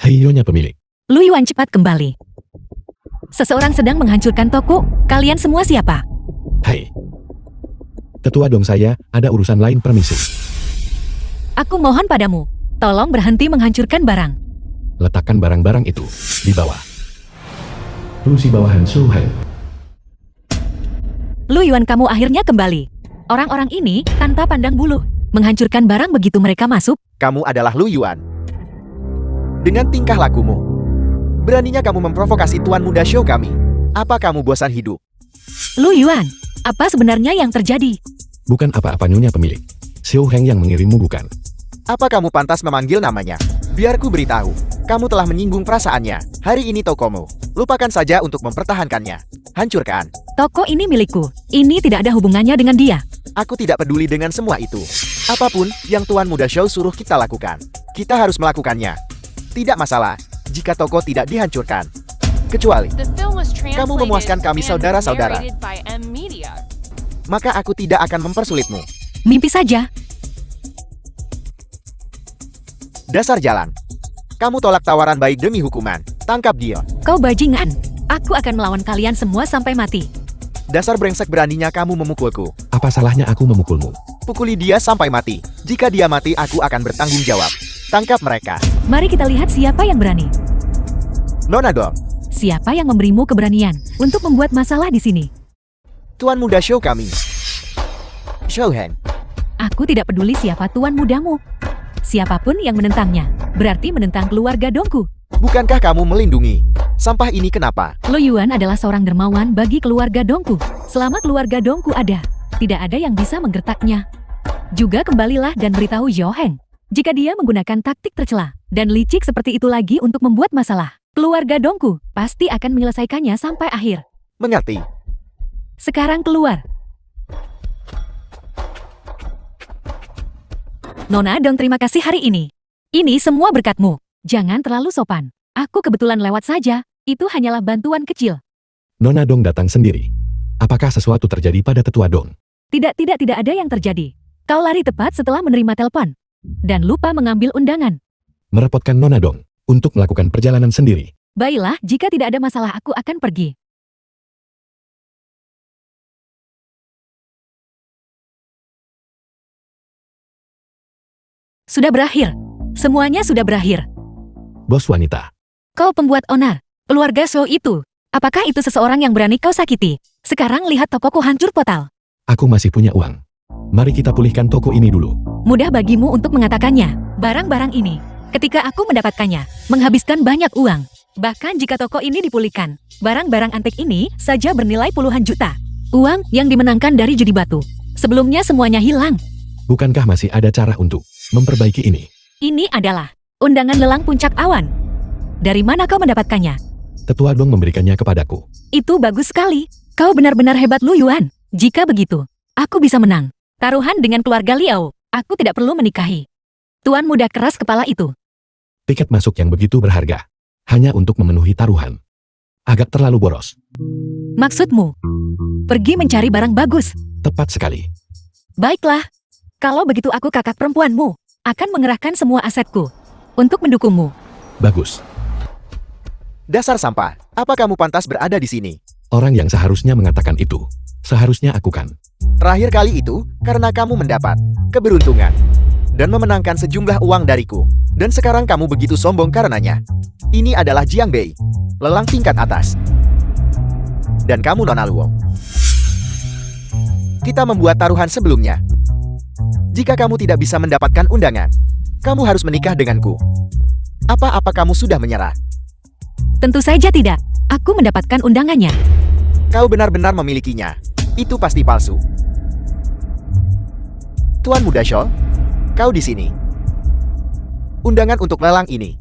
Hei Nyonya pemilik. Lu Yuan cepat kembali. Seseorang sedang menghancurkan toko. Kalian semua siapa? Hai. Tetua Dong, saya ada urusan lain, permisi. Aku mohon padamu, tolong berhenti menghancurkan barang. Letakkan barang-barang itu di bawah. Rusi bawahan Su Hai. Lu Yuan, kamu akhirnya kembali. Orang-orang ini tanpa pandang bulu menghancurkan barang begitu mereka masuk. Kamu adalah Lu Yuan. Dengan tingkah lakumu, beraninya kamu memprovokasi Tuan Muda Zhou kami. Apa kamu bosan hidup? Lu Yuan, apa sebenarnya yang terjadi? Bukan apa-apa Nyonya pemilik. Xiu Heng yang mengirimmu bukan? Apa kamu pantas memanggil namanya? Biar ku beritahu, kamu telah menyinggung perasaannya. Hari ini tokomu. Lupakan saja untuk mempertahankannya. Hancurkan. Toko ini milikku. Ini tidak ada hubungannya dengan dia. Aku tidak peduli dengan semua itu. Apapun yang Tuan Muda Zhou suruh kita lakukan, kita harus melakukannya. Tidak masalah jika toko tidak dihancurkan. Kecuali The film was kamu memuaskan kami translated and saudara-saudara. narrated by M Media. Maka aku tidak akan mempersulitmu. Mimpi saja. Dasar jalan. Kamu tolak tawaran baik demi hukuman. Tangkap dia. Kau bajingan. Aku akan melawan kalian semua sampai mati. Dasar brengsek, beraninya kamu memukulku. Apa salahnya aku memukulmu? Pukuli dia sampai mati. Jika dia mati, aku akan bertanggung jawab. Tangkap mereka. Mari kita lihat siapa yang berani. Nona Dong. Siapa yang memberimu keberanian untuk membuat masalah di sini? Tuan Muda Zhou kami. Xiu Heng. Aku tidak peduli siapa tuan mudamu. Siapapun yang menentangnya, berarti menentang keluarga Dongku. Bukankah kamu melindungi sampah ini? Kenapa? Lu Yuan adalah seorang dermawan bagi keluarga Dongku. Selama keluarga Dongku ada, tidak ada yang bisa menggertaknya. Juga kembalilah dan beritahu Xiu Heng. Jika dia menggunakan taktik tercela dan licik seperti itu lagi untuk membuat masalah, keluarga Dongku pasti akan menyelesaikannya sampai akhir. Mengerti? Sekarang keluar. Nona Dong, terima kasih hari ini. Ini semua berkatmu. Jangan terlalu sopan. Aku kebetulan lewat saja. Itu hanyalah bantuan kecil. Nona Dong datang sendiri. Apakah sesuatu terjadi pada Tetua Dong? Tidak ada yang terjadi. Kau lari tepat setelah menerima telepon. Dan lupa mengambil undangan. Merepotkan Nona dong, untuk melakukan perjalanan sendiri. Baiklah, jika tidak ada masalah aku akan pergi. Sudah berakhir. Semuanya sudah berakhir. Bos wanita. Kau pembuat onar. Keluarga Show itu. Apakah itu seseorang yang berani kau sakiti? Sekarang lihat tokoku hancur total. Aku masih punya uang. Mari kita pulihkan toko ini dulu. Mudah bagimu untuk mengatakannya. Barang-barang ini, ketika aku mendapatkannya, menghabiskan banyak uang. Bahkan jika toko ini dipulihkan, barang-barang antik ini saja bernilai puluhan juta. Uang yang dimenangkan dari judi batu. Sebelumnya semuanya hilang. Bukankah masih ada cara untuk memperbaiki ini? Ini adalah undangan lelang puncak awan. Dari mana kau mendapatkannya? Tetua Dong memberikannya kepadaku. Itu bagus sekali. Kau benar-benar hebat, Lu Yuan. Jika begitu, aku bisa menang. Taruhan dengan keluarga Liao. Aku tidak perlu menikahi. Tuan muda keras kepala itu. Tiket masuk yang begitu berharga. Hanya untuk memenuhi taruhan. Agak terlalu boros. Maksudmu, pergi mencari barang bagus. Tepat sekali. Baiklah. Kalau begitu aku kakak perempuanmu. Akan mengerahkan semua asetku. Untuk mendukungmu. Bagus. Dasar sampah, apa kamu pantas berada di sini? Orang yang seharusnya mengatakan itu. Seharusnya aku kan. Terakhir kali itu, karena kamu mendapat keberuntungan dan memenangkan sejumlah uang dariku. Dan sekarang kamu begitu sombong karenanya. Ini adalah Jiang Bei, lelang tingkat atas. Dan kamu Nona Luo. Kita membuat taruhan sebelumnya. Jika kamu tidak bisa mendapatkan undangan, kamu harus menikah denganku. Apa kamu sudah menyerah? Tentu saja tidak. Aku mendapatkan undangannya. Kau benar-benar memilikinya. Itu pasti palsu. Tuan Muda Shaw, kau di sini. Undangan untuk lelang ini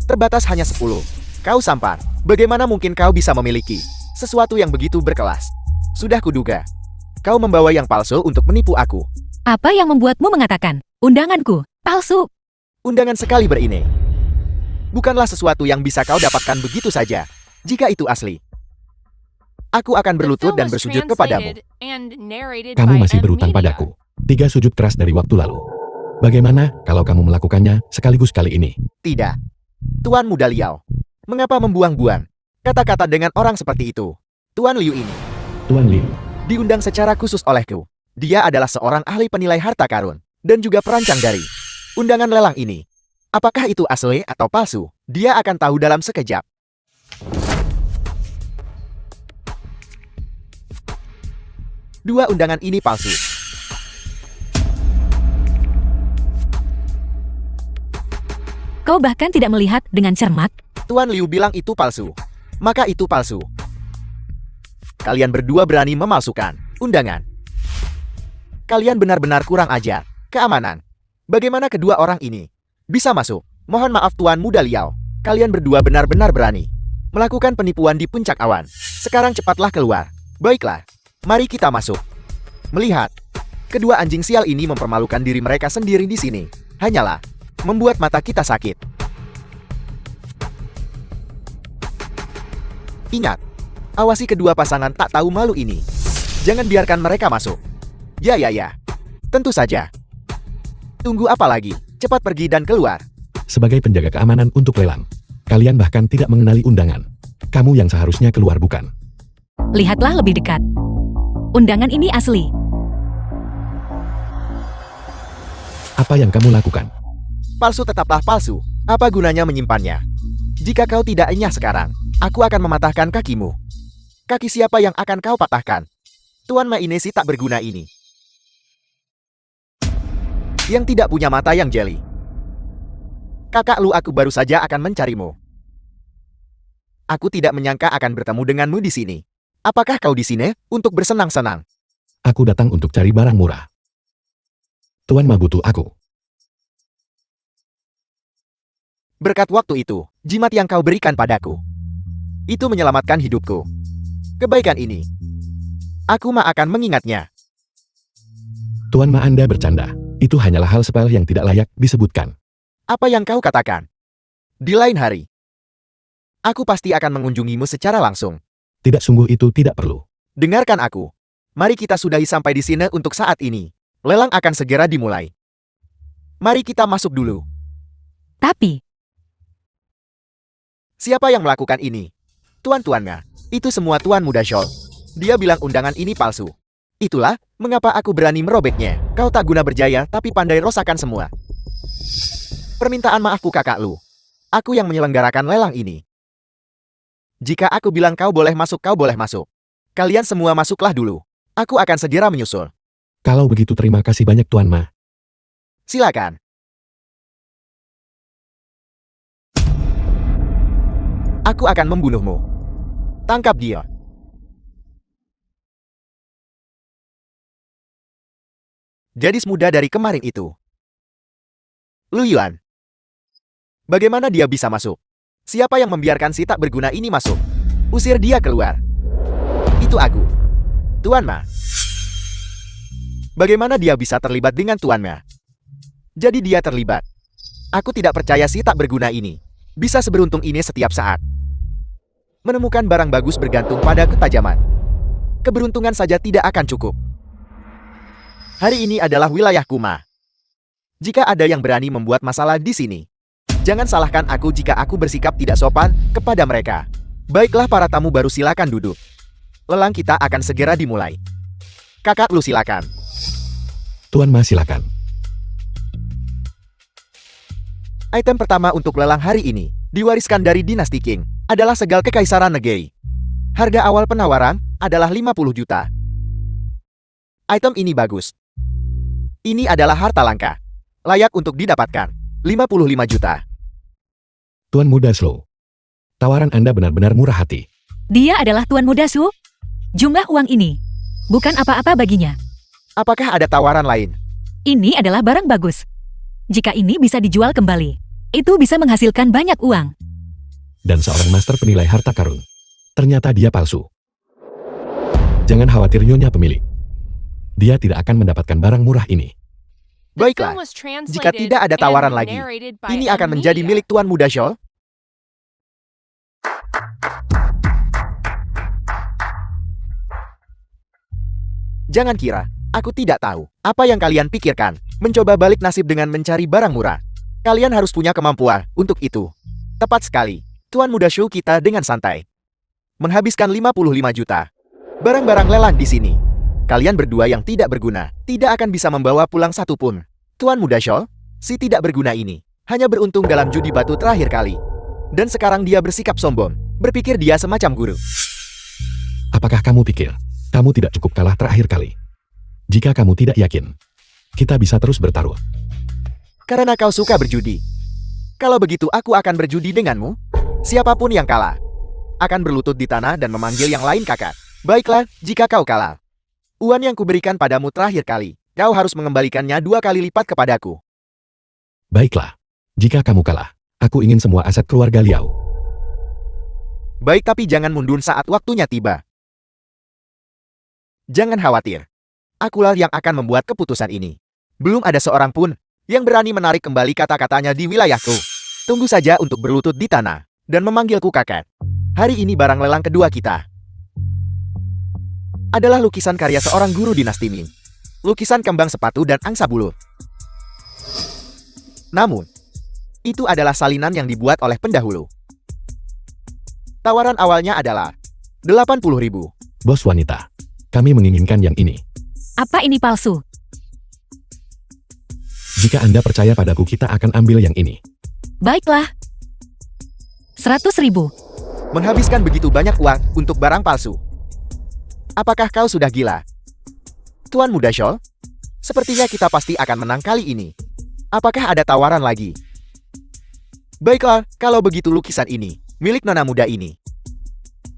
terbatas hanya 10. Kau sampar. Bagaimana mungkin kau bisa memiliki sesuatu yang begitu berkelas? Sudah kuduga. Kau membawa yang palsu untuk menipu aku. Apa yang membuatmu mengatakan undanganku palsu? Undangan sekali berini. Bukanlah sesuatu yang bisa kau dapatkan begitu saja. Jika itu asli, aku akan berlutut dan bersujud kepadamu. Kamu masih berutang padaku. 3 sujud keras dari waktu lalu. Bagaimana kalau kamu melakukannya sekaligus kali ini? Tidak. Tuan Muda Liao, mengapa membuang-buang kata-kata dengan orang seperti itu? Tuan Liu ini Tuan Liu. diundang secara khusus olehku. Dia adalah seorang ahli penilai harta karun dan juga perancang dari undangan lelang ini. Apakah itu asli atau palsu? Dia akan tahu dalam sekejap. Dua undangan ini palsu. Kau bahkan tidak melihat dengan cermat. Tuan Liu bilang itu palsu. Maka itu palsu. Kalian berdua berani memalsukan undangan. Kalian benar-benar kurang ajar. Keamanan. Bagaimana kedua orang ini bisa masuk? Mohon maaf Tuan Muda Liao. Kalian berdua benar-benar berani melakukan penipuan di puncak awan. Sekarang cepatlah keluar. Baiklah. Mari kita masuk. Melihat kedua anjing sial ini mempermalukan diri mereka sendiri di sini, hanyalah membuat mata kita sakit. Ingat, awasi kedua pasangan tak tahu malu ini. Jangan biarkan mereka masuk. Ya. Tentu saja. Tunggu apa lagi? Cepat pergi dan keluar. Sebagai penjaga keamanan untuk lelang, kalian bahkan tidak mengenali undangan. Kamu yang seharusnya keluar bukan? Lihatlah lebih dekat. Undangan ini asli. Apa yang kamu lakukan? Palsu tetaplah palsu. Apa gunanya menyimpannya? Jika kau tidak enyah sekarang, aku akan mematahkan kakimu. Kaki siapa yang akan kau patahkan? Tuan Mainesi tak berguna ini. Yang tidak punya mata yang jeli. Kakak Lu, aku baru saja akan mencarimu. Aku tidak menyangka akan bertemu denganmu di sini. Apakah kau di sini untuk bersenang-senang? Aku datang untuk cari barang murah. Tuan Ma butuh aku. Berkat waktu itu, jimat yang kau berikan padaku, itu menyelamatkan hidupku. Kebaikan ini, aku akan mengingatnya. Tuan Ma, Anda bercanda. Itu hanyalah hal sepele yang tidak layak disebutkan. Apa yang kau katakan? Di lain hari, aku pasti akan mengunjungimu secara langsung. Tidak, sungguh itu tidak perlu. Dengarkan aku. Mari kita sudahi sampai di sini untuk saat ini. Lelang akan segera dimulai. Mari kita masuk dulu. Tapi, Siapa yang melakukan ini? Tuan-tuannya. Itu semua Tuan Muda Shawl. Dia bilang undangan ini palsu. Itulah mengapa aku berani merobeknya. Kau tak guna berjaya tapi pandai rosakan semua. Permintaan maafku kakak Lu. Aku yang menyelenggarakan lelang ini. Jika aku bilang kau boleh masuk, kau boleh masuk. Kalian semua masuklah dulu. Aku akan segera menyusul. Kalau begitu terima kasih banyak Tuan Ma. Silakan. Aku akan membunuhmu. Tangkap dia. Gadis muda dari kemarin itu. Lu Yuan. Bagaimana dia bisa masuk? Siapa yang membiarkan si tak berguna ini masuk? Usir dia keluar. Itu aku. Tuan Ma. Bagaimana dia bisa terlibat dengan Tuan Ma? Jadi dia terlibat. Aku tidak percaya si tak berguna ini bisa seberuntung ini setiap saat. Menemukan barang bagus bergantung pada ketajaman. Keberuntungan saja tidak akan cukup. Hari ini adalah wilayah Kuma. Jika ada yang berani membuat masalah di sini, jangan salahkan aku jika aku bersikap tidak sopan kepada mereka. Baiklah para tamu baru, silakan duduk. Lelang kita akan segera dimulai. Kakak Lu silakan. Tuan Ma silakan. Item pertama untuk lelang hari ini, diwariskan dari dinasti Qing, adalah segel kekaisaran Negeri. Harga awal penawaran adalah 50 juta. Item ini bagus. Ini adalah harta langka. Layak untuk didapatkan. 55 juta. Tuan Muda Slow. Tawaran Anda benar-benar murah hati. dia adalah Tuan Muda Su. Jumlah uang ini bukan apa-apa baginya. Apakah ada tawaran lain? Ini adalah barang bagus. Jika ini bisa dijual kembali, itu bisa menghasilkan banyak uang. Dan seorang master penilai harta karun. Ternyata dia palsu. Jangan khawatir Nyonya pemilik. Dia tidak akan mendapatkan barang murah ini. The Baiklah, film was jika translated tidak ada tawaran and lagi, narrated by ini akan menjadi M-Media. milik Tuan Muda Shawl. Jangan kira, aku tidak tahu apa yang kalian pikirkan. Mencoba balik nasib dengan mencari barang murah. Kalian harus punya kemampuan untuk itu. Tepat sekali, Tuan Muda Shawl kita dengan santai menghabiskan 55 juta. Barang-barang lelang di sini. Kalian berdua yang tidak berguna, tidak akan bisa membawa pulang satu pun. Tuan Muda Shawl, si tidak berguna ini, hanya beruntung dalam judi batu terakhir kali. Dan sekarang dia bersikap sombong, berpikir dia semacam guru. Apakah kamu pikir kamu tidak cukup kalah terakhir kali? Jika kamu tidak yakin, kita bisa terus bertaruh. Karena kau suka berjudi. Kalau begitu aku akan berjudi denganmu. Siapapun yang kalah, akan berlutut di tanah dan memanggil yang lain kakak. Baiklah, jika kau kalah. Uang yang kuberikan padamu terakhir kali, kau harus mengembalikannya 2 kali lipat kepadaku. Baiklah. Jika kamu kalah, aku ingin semua aset keluarga Liao. Baik, tapi jangan mundur saat waktunya tiba. Jangan khawatir. Akulah yang akan membuat keputusan ini. Belum ada seorang pun yang berani menarik kembali kata-katanya di wilayahku. Tunggu saja untuk berlutut di tanah dan memanggilku kakak. Hari ini barang lelang kedua kita adalah lukisan karya seorang guru dinasti Ming. Lukisan kembang sepatu dan angsa bulu. Namun, itu adalah salinan yang dibuat oleh pendahulu. Tawaran awalnya adalah 80.000. Bos wanita, kami menginginkan yang ini. Apa ini palsu? Jika Anda percaya padaku, kita akan ambil yang ini. Baiklah. 100.000. Menghabiskan begitu banyak uang untuk barang palsu. Apakah kau sudah gila? Tuan Muda Shawl, sepertinya kita pasti akan menang kali ini. Apakah ada tawaran lagi? Baiklah, kalau begitu lukisan ini milik nona muda ini.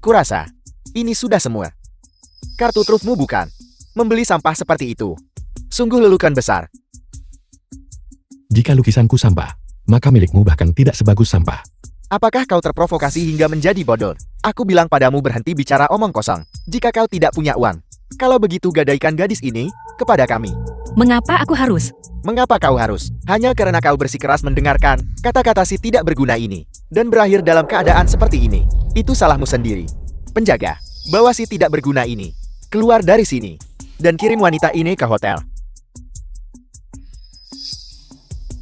Kurasa, ini sudah semua. Kartu trufmu bukan? Membeli sampah seperti itu. Sungguh lelukan besar. Jika lukisanku sampah, maka milikmu bahkan tidak sebagus sampah. Apakah kau terprovokasi hingga menjadi bodoh? Aku bilang padamu berhenti bicara omong kosong. Jika kau tidak punya uang, kalau begitu gadaikan gadis ini kepada kami. Mengapa aku harus? Mengapa kau harus? Hanya karena kau bersikeras mendengarkan kata-kata si tidak berguna ini dan berakhir dalam keadaan seperti ini. Itu salahmu sendiri. Penjaga, bawa si tidak berguna ini keluar dari sini dan kirim wanita ini ke hotel.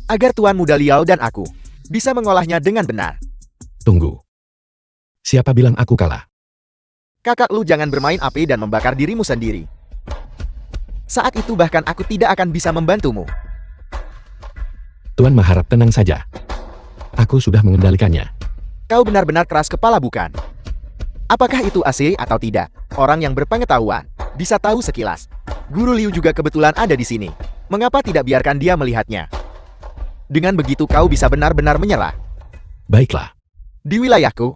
agar Tuan Muda Liao dan aku bisa mengolahnya dengan benar. Tunggu. Siapa bilang aku kalah? Kakak Lu jangan bermain api dan membakar dirimu sendiri. Saat itu bahkan aku tidak akan bisa membantumu. Tuan Maharap tenang saja. Aku sudah mengendalikannya. Kau benar-benar keras kepala bukan? Apakah itu asli atau tidak? Orang yang berpengetahuan bisa tahu sekilas. Guru Liu juga kebetulan ada di sini. Mengapa tidak biarkan dia melihatnya? Dengan begitu kau bisa benar-benar menyerah. Baiklah. Di wilayahku,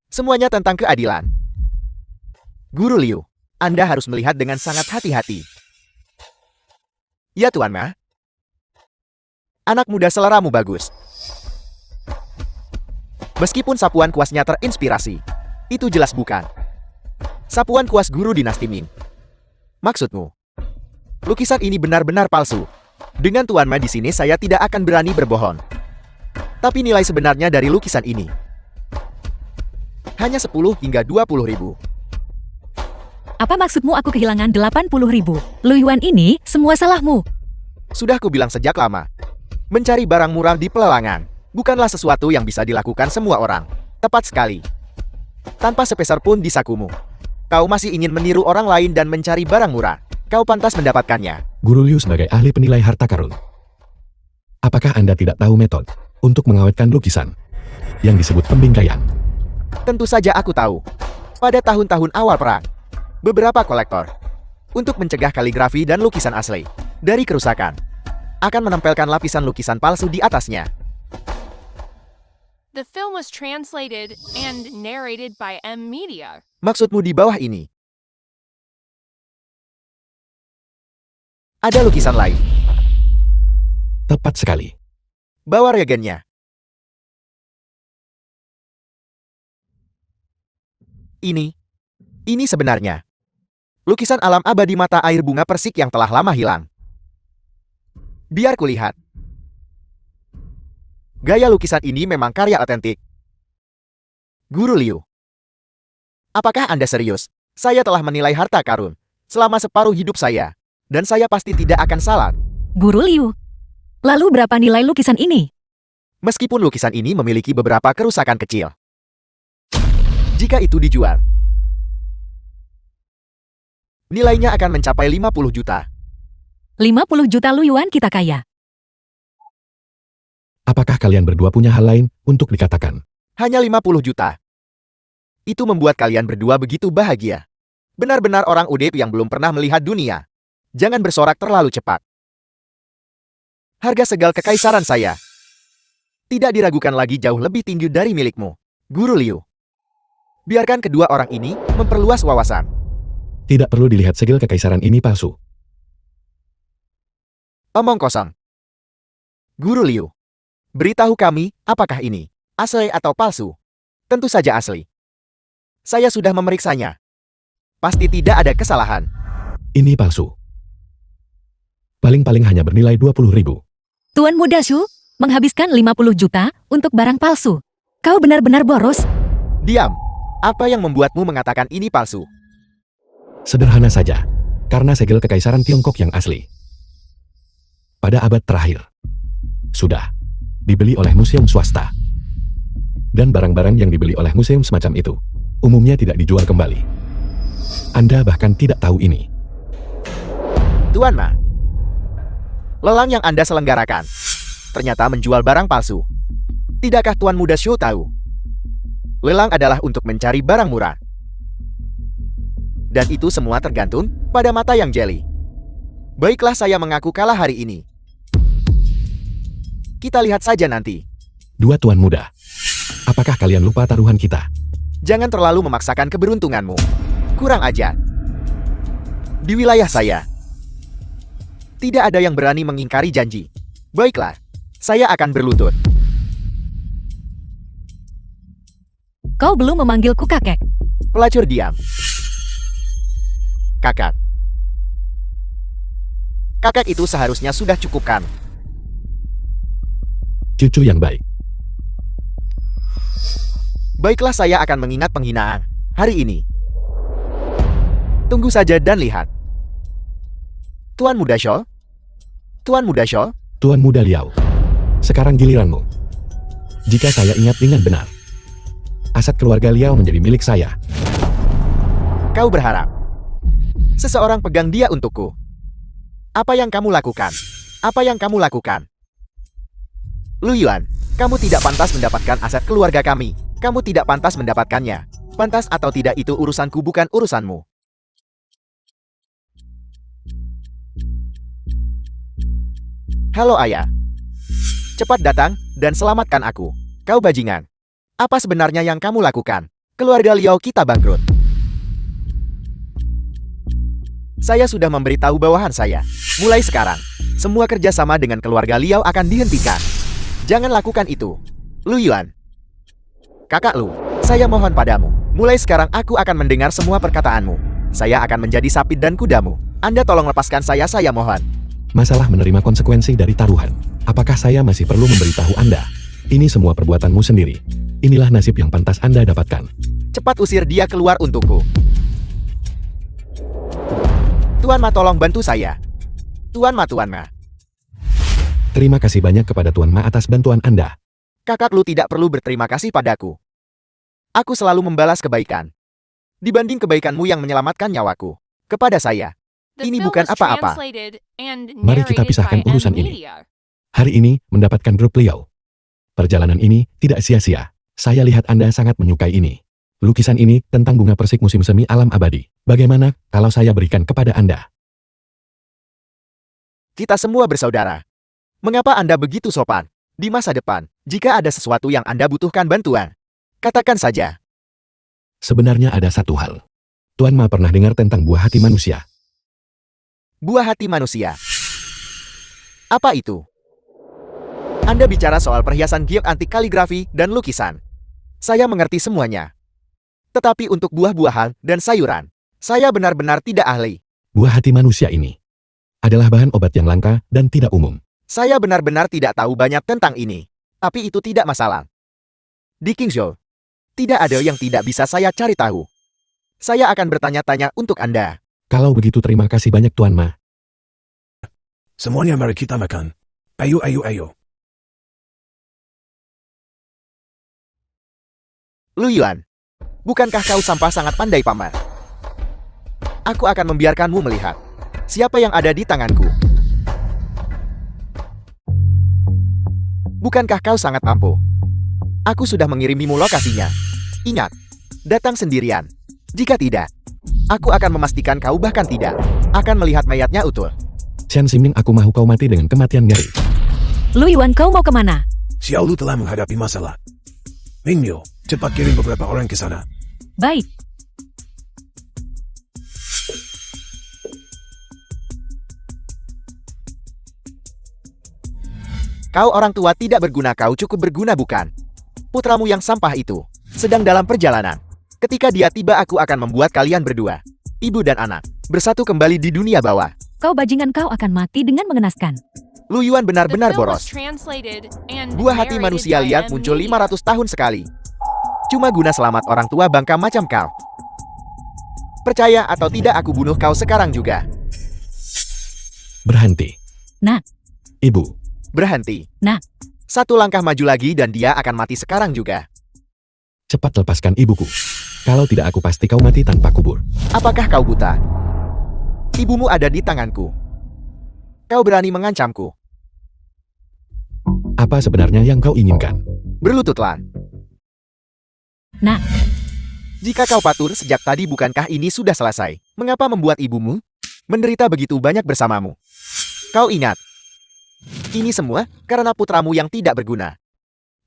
semuanya tentang keadilan. Guru Liu, Anda harus melihat dengan sangat hati-hati. Ya Tuan Ma. Anak muda seleramu bagus. Meskipun sapuan kuasnya terinspirasi, itu jelas bukan sapuan kuas guru dinasti Ming. Maksudmu, lukisan ini benar-benar palsu. Dengan Tuan Ma di sini saya tidak akan berani berbohong. Tapi nilai sebenarnya dari lukisan ini hanya 10 hingga 20 ribu. Apa maksudmu aku kehilangan 80 ribu? Lu Yuan ini semua salahmu. Sudah kubilang sejak lama, mencari barang murah di pelelangan bukanlah sesuatu yang bisa dilakukan semua orang. Tepat sekali. Tanpa sepeser pun di sakumu, kau masih ingin meniru orang lain dan mencari barang murah. Kau pantas mendapatkannya. Guru Liu sebagai ahli penilai harta karun. Apakah Anda tidak tahu metode untuk mengawetkan lukisan yang disebut pembingkaian? Tentu saja aku tahu. Pada tahun-tahun awal perang, beberapa kolektor, untuk mencegah kaligrafi dan lukisan asli dari kerusakan, akan menempelkan lapisan lukisan palsu di atasnya. The film was translated and narrated by M Media. Maksudmu di bawah ini? Ada lukisan lain. Tepat sekali. Bawa reagennya. Ini sebenarnya lukisan alam abadi mata air bunga persik yang telah lama hilang. Biar kulihat. Gaya lukisan ini memang karya otentik. Guru Liu, apakah Anda serius? Saya telah menilai harta karun selama separuh hidup saya, dan saya pasti tidak akan salah. Guru Liu. Lalu berapa nilai lukisan ini? Meskipun lukisan ini memiliki beberapa kerusakan kecil, jika itu dijual, nilainya akan mencapai 50 juta. 50 juta Lu Yuan kita kaya. Apakah kalian berdua punya hal lain untuk dikatakan? Hanya 50 juta. Itu membuat kalian berdua begitu bahagia. Benar-benar orang udep yang belum pernah melihat dunia. Jangan bersorak terlalu cepat. Harga segal kekaisaran saya tidak diragukan lagi jauh lebih tinggi dari milikmu, Guru Liu. Biarkan kedua orang ini memperluas wawasan. Tidak perlu dilihat segel kekaisaran ini palsu. Omong kosong. Guru Liu, beritahu kami, apakah ini asli atau palsu? Tentu saja asli. Saya sudah memeriksanya. Pasti tidak ada kesalahan. Ini palsu. Paling-paling hanya bernilai 20 ribu. Tuan Muda Shu, menghabiskan 50 juta untuk barang palsu. Kau benar-benar boros. Diam. Apa yang membuatmu mengatakan ini palsu? Sederhana saja, karena segel kekaisaran Tiongkok yang asli. Pada abad terakhir, sudah dibeli oleh museum swasta. Dan barang-barang yang dibeli oleh museum semacam itu, umumnya tidak dijual kembali. Anda bahkan tidak tahu ini. Tuan Ma, lelang yang Anda selenggarakan ternyata menjual barang palsu. Tidakkah Tuan Muda Shu tahu? Lelang adalah untuk mencari barang murah. Dan itu semua tergantung pada mata yang jeli. Baiklah, saya mengaku kalah hari ini. Kita lihat saja nanti. Dua tuan muda. Apakah kalian lupa taruhan kita? Jangan terlalu memaksakan keberuntunganmu. Kurang ajar. Di wilayah saya, tidak ada yang berani mengingkari janji. Baiklah, saya akan berlutut. Kau belum memanggilku kakek. Pelacur diam. Kakak. Kakek itu seharusnya sudah cukupkan. Cucu yang baik. Baiklah, saya akan mengingat penghinaan hari ini. Tunggu saja dan lihat. Tuan Muda Sho? Tuan Muda Sho, Tuan Muda Liao. Sekarang giliranmu. Jika saya ingat dengan benar, aset keluarga Liao menjadi milik saya. Kau berharap seseorang pegang dia untukku. Apa yang kamu lakukan? Apa yang kamu lakukan? Lu Yuan, kamu tidak pantas mendapatkan aset keluarga kami. Kamu tidak pantas mendapatkannya. Pantas atau tidak itu urusanku, bukan urusanmu. Halo ayah. Cepat datang dan selamatkan aku. Kau bajingan. Apa sebenarnya yang kamu lakukan? Keluarga Liao kita bangkrut. Saya sudah memberitahu bawahan saya. Mulai sekarang, semua kerjasama dengan keluarga Liao akan dihentikan. Jangan lakukan itu. Lu Yuan. Kakak Lu, saya mohon padamu. Mulai sekarang aku akan mendengar semua perkataanmu. Saya akan menjadi sapi dan kudamu. Anda tolong lepaskan saya mohon. Masalah menerima konsekuensi dari taruhan. Apakah saya masih perlu memberitahu Anda? Ini semua perbuatanmu sendiri. Inilah nasib yang pantas Anda dapatkan. Cepat usir dia keluar untukku. Tuan Ma, tolong bantu saya. Tuan Ma. Terima kasih banyak kepada Tuan Ma atas bantuan Anda. Kakak Lu tidak perlu berterima kasih padaku. Aku selalu membalas kebaikan. Dibanding kebaikanmu yang menyelamatkan nyawaku. Kepada saya, The ini film bukan was apa-apa. translated and Mari kita narrated pisahkan by urusan M ini. Media. Hari ini, mendapatkan grup Liao. Perjalanan ini tidak sia-sia. Saya lihat Anda sangat menyukai ini. Lukisan ini tentang bunga persik musim semi alam abadi. Bagaimana kalau saya berikan kepada Anda? Kita semua bersaudara. Mengapa Anda begitu sopan? Di masa depan, jika ada sesuatu yang Anda butuhkan bantuan, katakan saja. Sebenarnya ada satu hal. Tuan Ma pernah dengar tentang buah hati manusia. Buah hati manusia. Apa itu? Anda bicara soal perhiasan giok antik kaligrafi dan lukisan. Saya mengerti semuanya. Tetapi untuk buah-buahan dan sayuran, saya benar-benar tidak ahli. Buah hati manusia ini adalah bahan obat yang langka dan tidak umum. Saya benar-benar tidak tahu banyak tentang ini. Tapi itu tidak masalah. Di Qingzhou, tidak ada yang tidak bisa saya cari tahu. Saya akan bertanya-tanya untuk Anda. Kalau begitu terima kasih banyak Tuan Ma. Semuanya mari kita makan. Ayo. Lu Yuan, bukankah kau sampah sangat pandai paman? Aku akan membiarkanmu melihat siapa yang ada di tanganku. Bukankah kau sangat ampuh? Aku sudah mengirimimu lokasinya. Ingat, datang sendirian. Jika tidak, aku akan memastikan kau bahkan tidak akan melihat mayatnya utuh. Chen Ximing, aku mahu kau mati dengan kematian ngeri. Lu Yuan, kau mau kemana? Xiao Lu telah menghadapi masalah. Ming Miu, cepat kirim beberapa orang ke sana. Baik. Kau orang tua tidak berguna, kau cukup berguna bukan? Putramu yang sampah itu sedang dalam perjalanan. Ketika dia tiba, aku akan membuat kalian berdua, ibu dan anak, bersatu kembali di dunia bawah. Kau bajingan, kau akan mati dengan mengenaskan. Lu Yuan The benar-benar film was boros. translated and Buah hati narrated manusia by liar M muncul Media. 500 tahun sekali. Cuma guna selamat orang tua bangka macam kau. Percaya atau tidak, aku bunuh kau sekarang juga. Berhenti. Nak. Ibu. Berhenti. Nak. Satu langkah maju lagi dan dia akan mati sekarang juga. Cepat lepaskan ibuku. Kalau tidak aku pasti kau mati tanpa kubur. Apakah kau buta? Ibumu ada di tanganku. Kau berani mengancamku. Apa sebenarnya yang kau inginkan? Berlututlah. Nak. Jika kau patur sejak tadi, bukankah ini sudah selesai? Mengapa membuat ibumu menderita begitu banyak bersamamu? Kau ingat, ini semua karena putramu yang tidak berguna.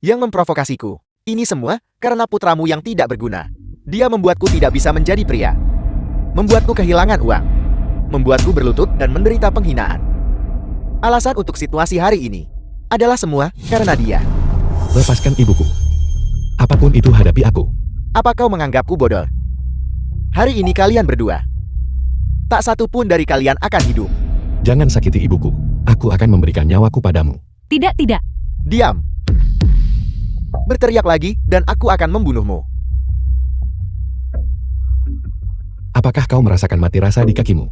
Yang memprovokasiku. Ini semua karena putramu yang tidak berguna. Dia membuatku tidak bisa menjadi pria. Membuatku kehilangan uang. Membuatku berlutut dan menderita penghinaan. Alasan untuk situasi hari ini adalah semua karena dia. Lepaskan ibuku. Apapun itu hadapi aku. Apa kau menganggapku bodoh? Hari ini kalian berdua, tak satu pun dari kalian akan hidup. Jangan sakiti ibuku. Aku akan memberikan nyawaku padamu. Tidak. Diam. Berteriak lagi dan aku akan membunuhmu. Apakah kau merasakan mati rasa di kakimu?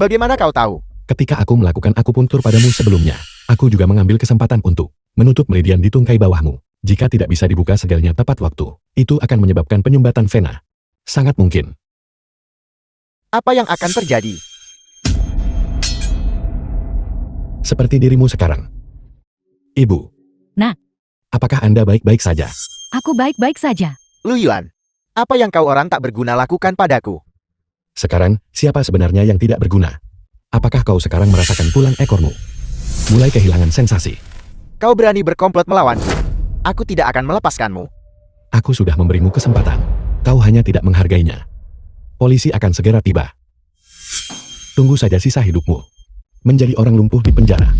Bagaimana kau tahu? Ketika aku melakukan akupuntur padamu sebelumnya, aku juga mengambil kesempatan untuk menutup meridian di tungkai bawahmu. Jika tidak bisa dibuka segelnya tepat waktu, itu akan menyebabkan penyumbatan vena. Sangat mungkin. Apa yang akan terjadi? Seperti dirimu sekarang. Ibu. Nah. Apakah Anda baik-baik saja? Aku baik-baik saja. Lu Yuan, apa yang kau orang tak berguna lakukan padaku? Sekarang, siapa sebenarnya yang tidak berguna? Apakah kau sekarang merasakan tulang ekormu mulai kehilangan sensasi? Kau berani berkomplot melawanku. Aku tidak akan melepaskanmu. Aku sudah memberimu kesempatan. Kau hanya tidak menghargainya. Polisi akan segera tiba. Tunggu saja sisa hidupmu. Menjadi orang lumpuh di penjara.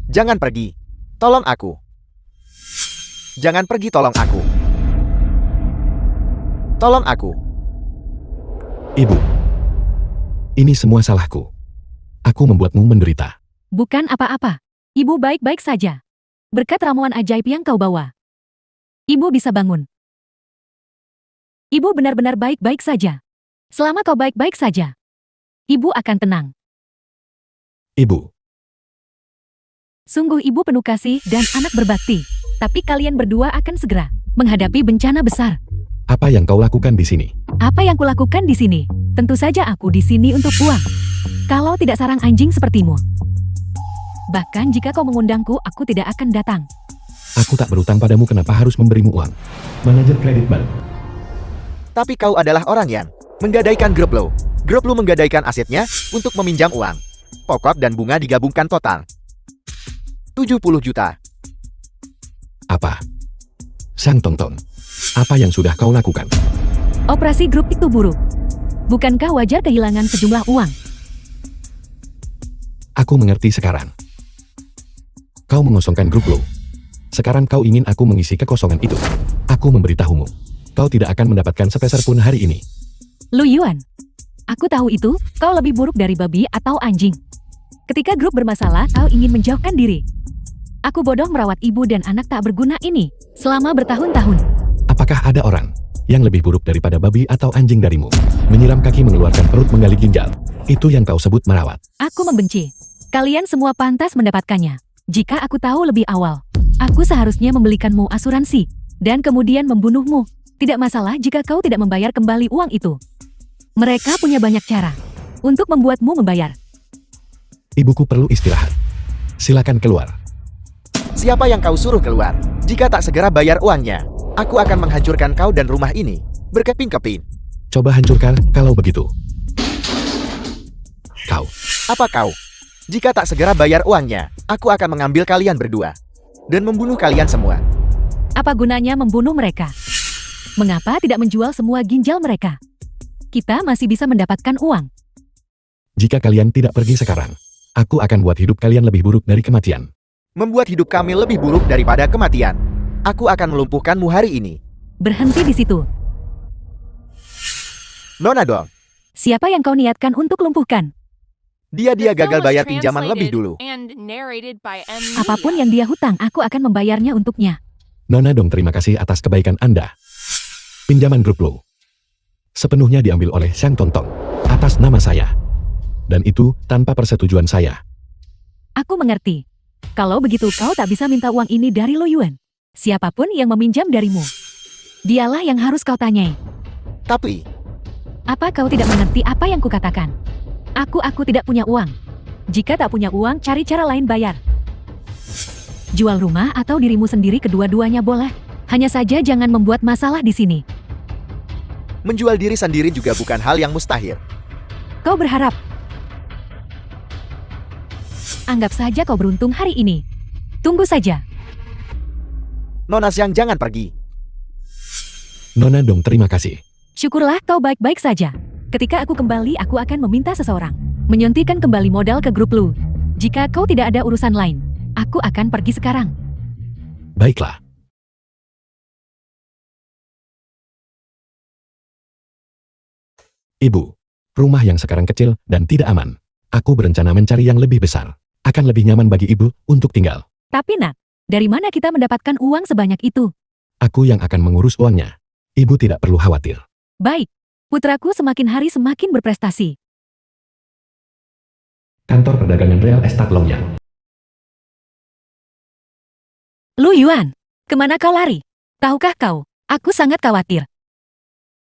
Jangan pergi. Tolong aku. Jangan pergi, tolong aku. Tolong aku. Ibu. Ini semua salahku. Aku membuatmu menderita. Bukan apa-apa. Ibu baik-baik saja. Berkat ramuan ajaib yang kau bawa, Ibu bisa bangun. Ibu benar-benar baik-baik saja. Selama kau baik-baik saja, Ibu akan tenang. Ibu. Sungguh ibu penuh kasih dan anak berbakti. Tapi kalian berdua akan segera menghadapi bencana besar. Apa yang kau lakukan di sini? Apa yang kulakukan di sini? Tentu saja aku di sini untuk uang. Kalau tidak sarang anjing sepertimu. Bahkan jika kau mengundangku, aku tidak akan datang. Aku tak berutang padamu, kenapa harus memberimu uang? Manajer kredit bank. Tapi kau adalah orang yang menggadaikan grup lo. Grup lo menggadaikan asetnya untuk meminjam uang. Pokok dan bunga digabungkan total 70 juta. Apa? Sang Tongtong, apa yang sudah kau lakukan? Operasi grup itu buruk. Bukankah wajar kehilangan sejumlah uang? Aku mengerti sekarang. Kau mengosongkan grup lo. Sekarang kau ingin aku mengisi kekosongan itu. Aku memberitahumu. Kau tidak akan mendapatkan sepeser pun hari ini. Lu Yuan, aku tahu itu, kau lebih buruk dari babi atau anjing. Ketika grup bermasalah, kau ingin menjauhkan diri. Aku bodoh merawat ibu dan anak tak berguna ini selama bertahun-tahun. Apakah ada orang yang lebih buruk daripada babi atau anjing darimu? Menyiram kaki, mengeluarkan perut, menggali ginjal. Itu yang kau sebut merawat. Aku membenci. Kalian semua pantas mendapatkannya. Jika aku tahu lebih awal, aku seharusnya membelikanmu asuransi dan kemudian membunuhmu. Tidak masalah jika kau tidak membayar kembali uang itu. Mereka punya banyak cara untuk membuatmu membayar. Ibuku perlu istirahat. Silakan keluar. Siapa yang kau suruh keluar? Jika tak segera bayar uangnya, aku akan menghancurkan kau dan rumah ini berkeping-keping. Coba hancurkan kalau begitu. Kau. Apa kau? Jika tak segera bayar uangnya, aku akan mengambil kalian berdua dan membunuh kalian semua. Apa gunanya membunuh mereka? Mengapa tidak menjual semua ginjal mereka? Kita masih bisa mendapatkan uang. Jika kalian tidak pergi sekarang, aku akan buat hidup kalian lebih buruk dari kematian. Membuat hidup kami lebih buruk daripada kematian. Aku akan melumpuhkanmu hari ini. Berhenti di situ. Nona Dong, Siapa yang kau niatkan untuk lumpuhkan? dia The film gagal was bayar pinjaman lebih translated dulu. and narrated by M. Apapun yang dia hutang, aku akan membayarnya untuknya. Nona Dong, terima kasih atas kebaikan Anda. Pinjaman grup lo sepenuhnya diambil oleh Sang Tongtong atas nama saya. Dan itu tanpa persetujuan saya. Aku mengerti. Kalau begitu kau tak bisa minta uang ini dari Lo Yuan. Siapapun yang meminjam darimu, dialah yang harus kau tanyai. Tapi, Apa kau tidak mengerti apa yang kukatakan? Aku tidak punya uang. Jika tak punya uang, cari cara lain bayar. Jual rumah atau dirimu sendiri, kedua-duanya boleh. Hanya saja jangan membuat masalah di sini. menjual diri sendiri juga bukan hal yang mustahil. Kau berharap. Anggap saja kau beruntung hari ini. Tunggu saja. Nona Xiang, jangan pergi. Nona Dong, terima kasih. Syukurlah kau baik-baik saja. Ketika aku kembali, aku akan meminta seseorang menyuntikkan kembali modal ke grup Lu. Jika kau tidak ada urusan lain, aku akan pergi sekarang. Baiklah. Ibu, rumah yang sekarang kecil dan tidak aman. Aku berencana mencari yang lebih besar. Akan lebih nyaman bagi ibu untuk tinggal. Tapi nak, dari mana kita mendapatkan uang sebanyak itu? Aku yang akan mengurus uangnya. Ibu tidak perlu khawatir. Baik, putraku semakin hari semakin berprestasi. Kantor perdagangan real estate Longyang. Lu Yuan, kemana kau lari? Tahukah kau, aku sangat khawatir.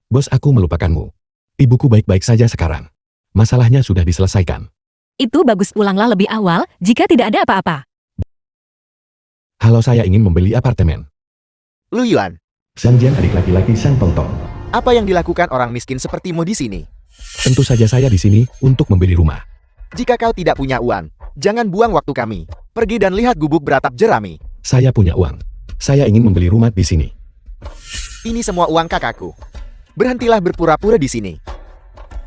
Bos, aku melupakanmu. Ibuku baik-baik saja sekarang. Masalahnya sudah diselesaikan. Itu bagus, pulanglah lebih awal jika tidak ada apa-apa. Halo, saya ingin membeli apartemen. Lu Yuan, Sanjian, adik laki-laki San Tongtong. apa yang dilakukan orang miskin sepertimu di sini? Tentu saja saya di sini untuk membeli rumah. Jika kau tidak punya uang, jangan buang waktu kami. Pergi dan lihat gubuk beratap jerami. Saya punya uang. Saya ingin membeli rumah di sini. Ini semua uang kakakku. Berhentilah berpura-pura di sini.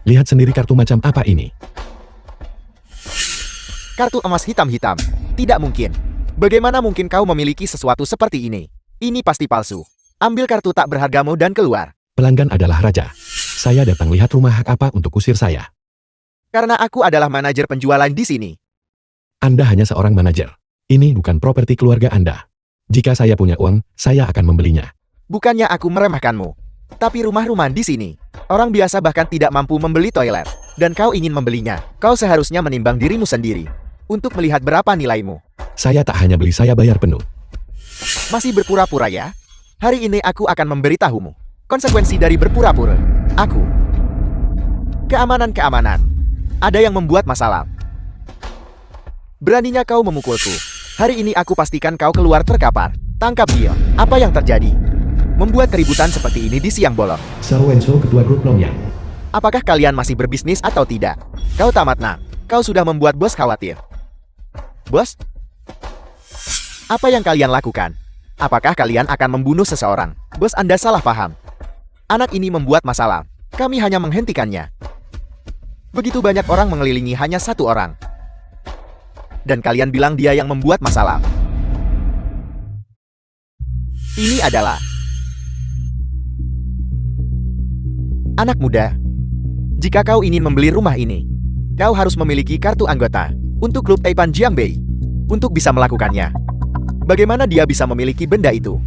Lihat sendiri kartu macam apa ini. Kartu emas hitam-hitam. Tidak mungkin. Bagaimana mungkin kau memiliki sesuatu seperti ini? Ini pasti palsu. Ambil kartu tak berhargamu dan keluar. Pelanggan adalah raja. Saya datang lihat rumah hak apa untuk usir saya. Karena aku adalah manajer penjualan di sini. Anda hanya seorang manajer. Ini bukan properti keluarga Anda. Jika saya punya uang, saya akan membelinya. Bukannya aku meremehkanmu. Tapi rumah-rumah di sini, orang biasa bahkan tidak mampu membeli toilet. Dan kau ingin membelinya. Kau seharusnya menimbang dirimu sendiri. Untuk melihat berapa nilaimu. Saya tak hanya beli, saya bayar penuh. Masih berpura-pura ya? Hari ini aku akan memberitahumu. Konsekuensi dari berpura-pura. Aku. Keamanan. Ada yang membuat masalah. Beraninya kau memukulku. Hari ini aku pastikan kau keluar terkapar. Tangkap dia. Apa yang terjadi? Membuat keributan seperti ini di siang bolong. Wenso, ketua grup Longyang. Apakah kalian masih berbisnis atau tidak? Kau tamat nak. Kau sudah membuat bos khawatir. Bos? Apa yang kalian lakukan? Apakah kalian akan membunuh seseorang? Bos, Anda salah paham. Anak ini membuat masalah. Kami hanya menghentikannya. Begitu banyak orang mengelilingi hanya satu orang. Dan kalian bilang dia yang membuat masalah. Ini adalah anak muda. Jika kau ingin membeli rumah ini, kau harus memiliki kartu anggota untuk klub Taipan Jiangbei. Untuk bisa melakukannya, bagaimana dia bisa memiliki benda itu?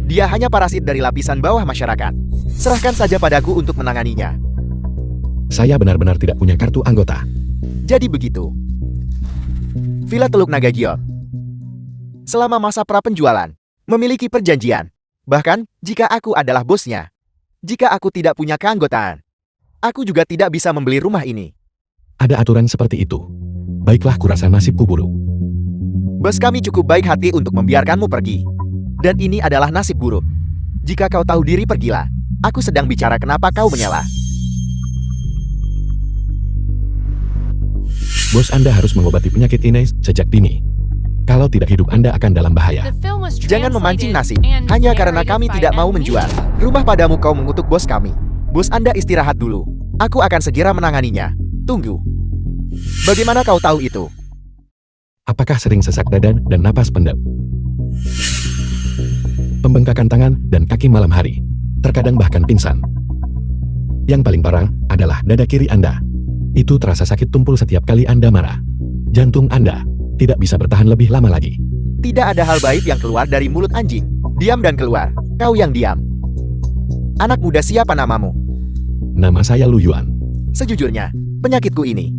Dia hanya parasit dari lapisan bawah masyarakat. Serahkan saja padaku untuk menanganinya. Saya benar-benar tidak punya kartu anggota. Jadi begitu. Villa Teluk Naga Giok. Selama masa pra-penjualan, memiliki perjanjian. Bahkan, jika aku adalah bosnya. Jika aku tidak punya keanggotaan, aku juga tidak bisa membeli rumah ini. Ada aturan seperti itu. Baiklah, kurasa nasibku buruk. Bos kami cukup baik hati untuk membiarkanmu pergi. Dan ini adalah nasib buruk. Jika kau tahu diri, pergilah. Aku sedang bicara kenapa kau menyalah. Bos, Anda harus mengobati penyakit ini sejak dini. Kalau tidak, hidup Anda akan dalam bahaya. The film was Jangan memancing nasib. translated and Hanya karena narrated kami by tidak mau M. menjual rumah padamu, kau mengutuk bos kami. Bos Anda istirahat dulu. Aku akan segera menanganinya. Tunggu. Bagaimana kau tahu itu? Apakah sering sesak dada dan napas pendek? Pembengkakan tangan dan kaki malam hari. Terkadang bahkan pingsan. Yang paling parah adalah dada kiri Anda. Itu terasa sakit tumpul setiap kali Anda marah. Jantung Anda tidak bisa bertahan lebih lama lagi. Tidak ada hal baik yang keluar dari mulut anjing. Diam dan keluar. Kau yang diam. Anak muda, siapa namamu? Nama saya Lu Yuan. Sejujurnya, penyakitku ini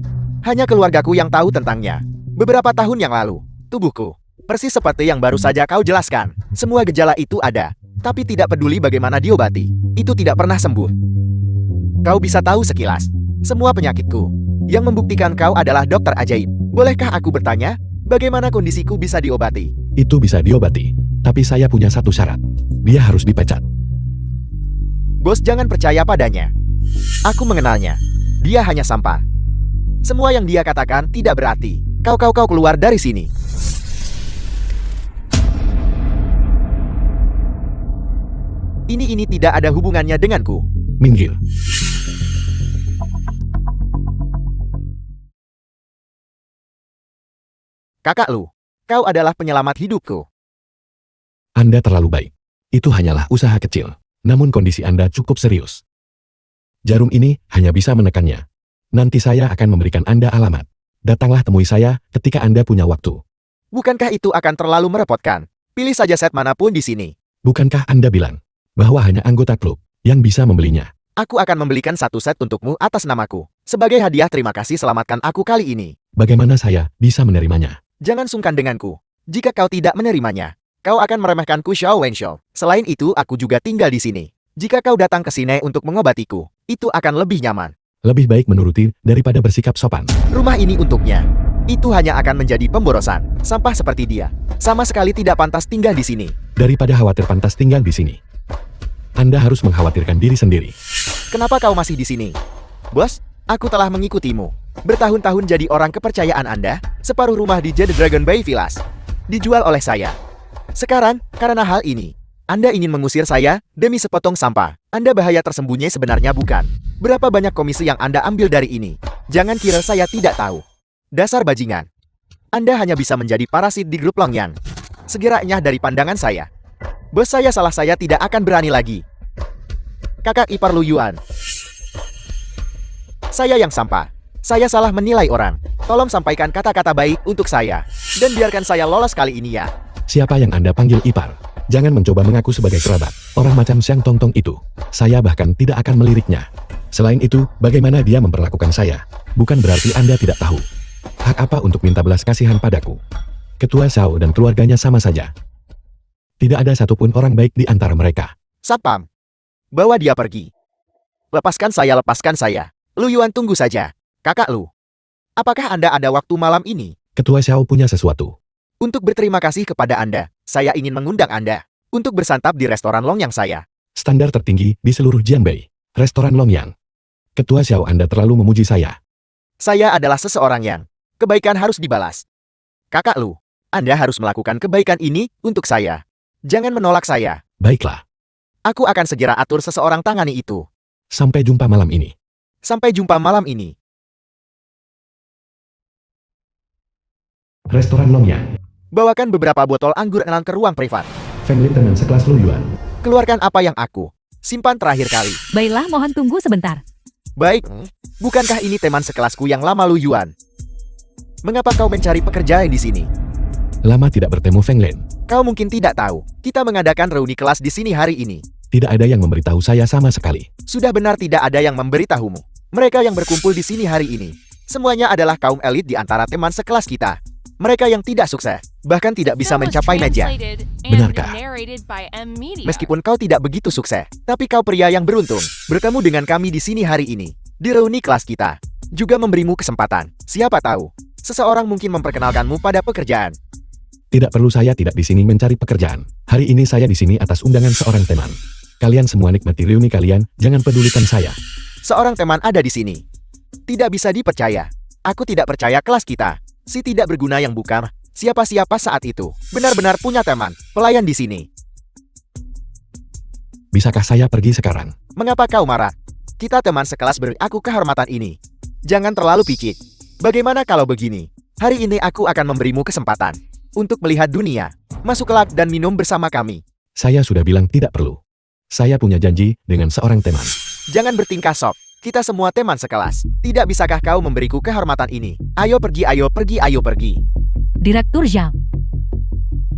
hanya keluargaku yang tahu tentangnya. Beberapa tahun yang lalu, tubuhku persis seperti yang baru saja kau jelaskan. Semua gejala itu ada, tapi tidak peduli bagaimana diobati, itu tidak pernah sembuh. Kau bisa tahu sekilas semua penyakitku, yang membuktikan kau adalah dokter ajaib. Bolehkah aku bertanya, bagaimana kondisiku bisa diobati? Itu bisa diobati, tapi saya punya satu syarat. Dia harus dipecat. Bos, jangan percaya padanya. Aku mengenalnya. Dia hanya sampah. Semua yang dia katakan tidak berarti. Kau keluar dari sini. Ini tidak ada hubungannya denganku. Minggir. Kakak Lu, kau adalah penyelamat hidupku. Anda terlalu baik. Itu hanyalah usaha kecil. Namun kondisi Anda cukup serius. Jarum ini hanya bisa menekannya. Nanti saya akan memberikan Anda alamat. Datanglah temui saya ketika Anda punya waktu. Bukankah itu akan terlalu merepotkan? Pilih saja set manapun di sini. Bukankah Anda bilang bahwa hanya anggota klub yang bisa membelinya? Aku akan membelikan satu set untukmu atas namaku. Sebagai hadiah terima kasih selamatkan aku kali ini. Bagaimana saya bisa menerimanya? Jangan sungkan denganku. Jika kau tidak menerimanya, kau akan meremehkanku Xiao Wenshou. Selain itu, aku juga tinggal di sini. Jika kau datang ke sini untuk mengobatiku, itu akan lebih nyaman. Lebih baik menuruti daripada bersikap sopan. Rumah ini untuknya. Itu hanya akan menjadi pemborosan. Sampah seperti dia. Sama sekali tidak pantas tinggal di sini. Daripada khawatir pantas tinggal di sini, Anda harus mengkhawatirkan diri sendiri. Kenapa kau masih di sini? Bos, aku telah mengikutimu. Bertahun-tahun jadi orang kepercayaan Anda. Separuh rumah di Jade Dragon Bay Villas dijual oleh saya. Sekarang, karena hal ini, Anda ingin mengusir saya demi sepotong sampah. Anda bahaya tersembunyi sebenarnya bukan? Berapa banyak komisi yang Anda ambil dari ini? Jangan kira saya tidak tahu. Dasar bajingan. Anda hanya bisa menjadi parasit di grup Longyang. Segera enyah dari pandangan saya. Bos saya salah, saya tidak akan berani lagi. Kakak ipar Lu Yuan. Saya yang sampah. Saya salah menilai orang. Tolong sampaikan kata-kata baik untuk saya. Dan biarkan saya lolos kali ini ya. Siapa yang Anda panggil ipar? Jangan mencoba mengaku sebagai kerabat. Orang macam Siang Tongtong itu, saya bahkan tidak akan meliriknya. Selain itu, bagaimana dia memperlakukan saya? Bukan berarti Anda tidak tahu. Hak apa untuk minta belas kasihan padaku? Ketua Xiao dan keluarganya sama saja. Tidak ada satupun orang baik di antara mereka. Satpam. Bawa dia pergi. Lepaskan saya, lepaskan saya. Lu Yuan, tunggu saja. Kakak Lu. Apakah Anda ada waktu malam ini? Ketua Xiao punya sesuatu. Untuk berterima kasih kepada Anda, saya ingin mengundang Anda untuk bersantap di restoran Longyang saya. Standar tertinggi di seluruh Jianbei. Restoran Longyang. Ketua Xiao, Anda terlalu memuji saya. Saya adalah seseorang yang kebaikan harus dibalas. Kakak Lu, Anda harus melakukan kebaikan ini untuk saya. Jangan menolak saya. Baiklah. Aku akan segera atur seseorang tangani itu. Sampai jumpa malam ini. Sampai jumpa malam ini. Restoran Longyang. Bawakan beberapa botol anggur elang ke ruang privat. Family teman sekelas Lu Yuan. Keluarkan apa yang aku simpan terakhir kali. Baiklah, mohon tunggu sebentar. Baik, bukankah ini teman sekelasku yang lama, Lu Yuan? Mengapa kau mencari pekerjaan di sini? Lama tidak bertemu Feng Lin. Kau mungkin tidak tahu, kita mengadakan reuni kelas di sini hari ini. Tidak ada yang memberitahu saya sama sekali. Sudah benar tidak ada yang memberitahumu. Mereka yang berkumpul di sini hari ini, semuanya adalah kaum elit di antara teman sekelas kita. Mereka yang tidak sukses, bahkan tidak bisa mencapai meja. Benarkah? Meskipun kau tidak begitu sukses, tapi kau pria yang beruntung, bertemu dengan kami di sini hari ini, di reuni kelas kita. Juga memberimu kesempatan, siapa tahu, seseorang mungkin memperkenalkanmu pada pekerjaan. Tidak perlu, saya tidak di sini mencari pekerjaan. Hari ini saya di sini atas undangan seorang teman. Kalian semua nikmati reuni kalian, jangan pedulikan saya. Seorang teman ada di sini. Tidak bisa dipercaya. Aku tidak percaya kelas kita. Si tidak berguna yang bukan siapa-siapa saat itu. Benar-benar punya teman, pelayan di sini. Bisakah saya pergi sekarang? Mengapa kau marah? Kita teman sekelas, beri aku kehormatan ini. Jangan terlalu picik. Bagaimana kalau begini? Hari ini aku akan memberimu kesempatan untuk melihat dunia. Masuk kelak dan minum bersama kami. Saya sudah bilang tidak perlu. Saya punya janji dengan seorang teman. Jangan bertingkah sok. Kita semua teman sekelas. Tidak bisakah kau memberiku kehormatan ini? Ayo pergi, ayo pergi, ayo pergi. Direktur Zhang.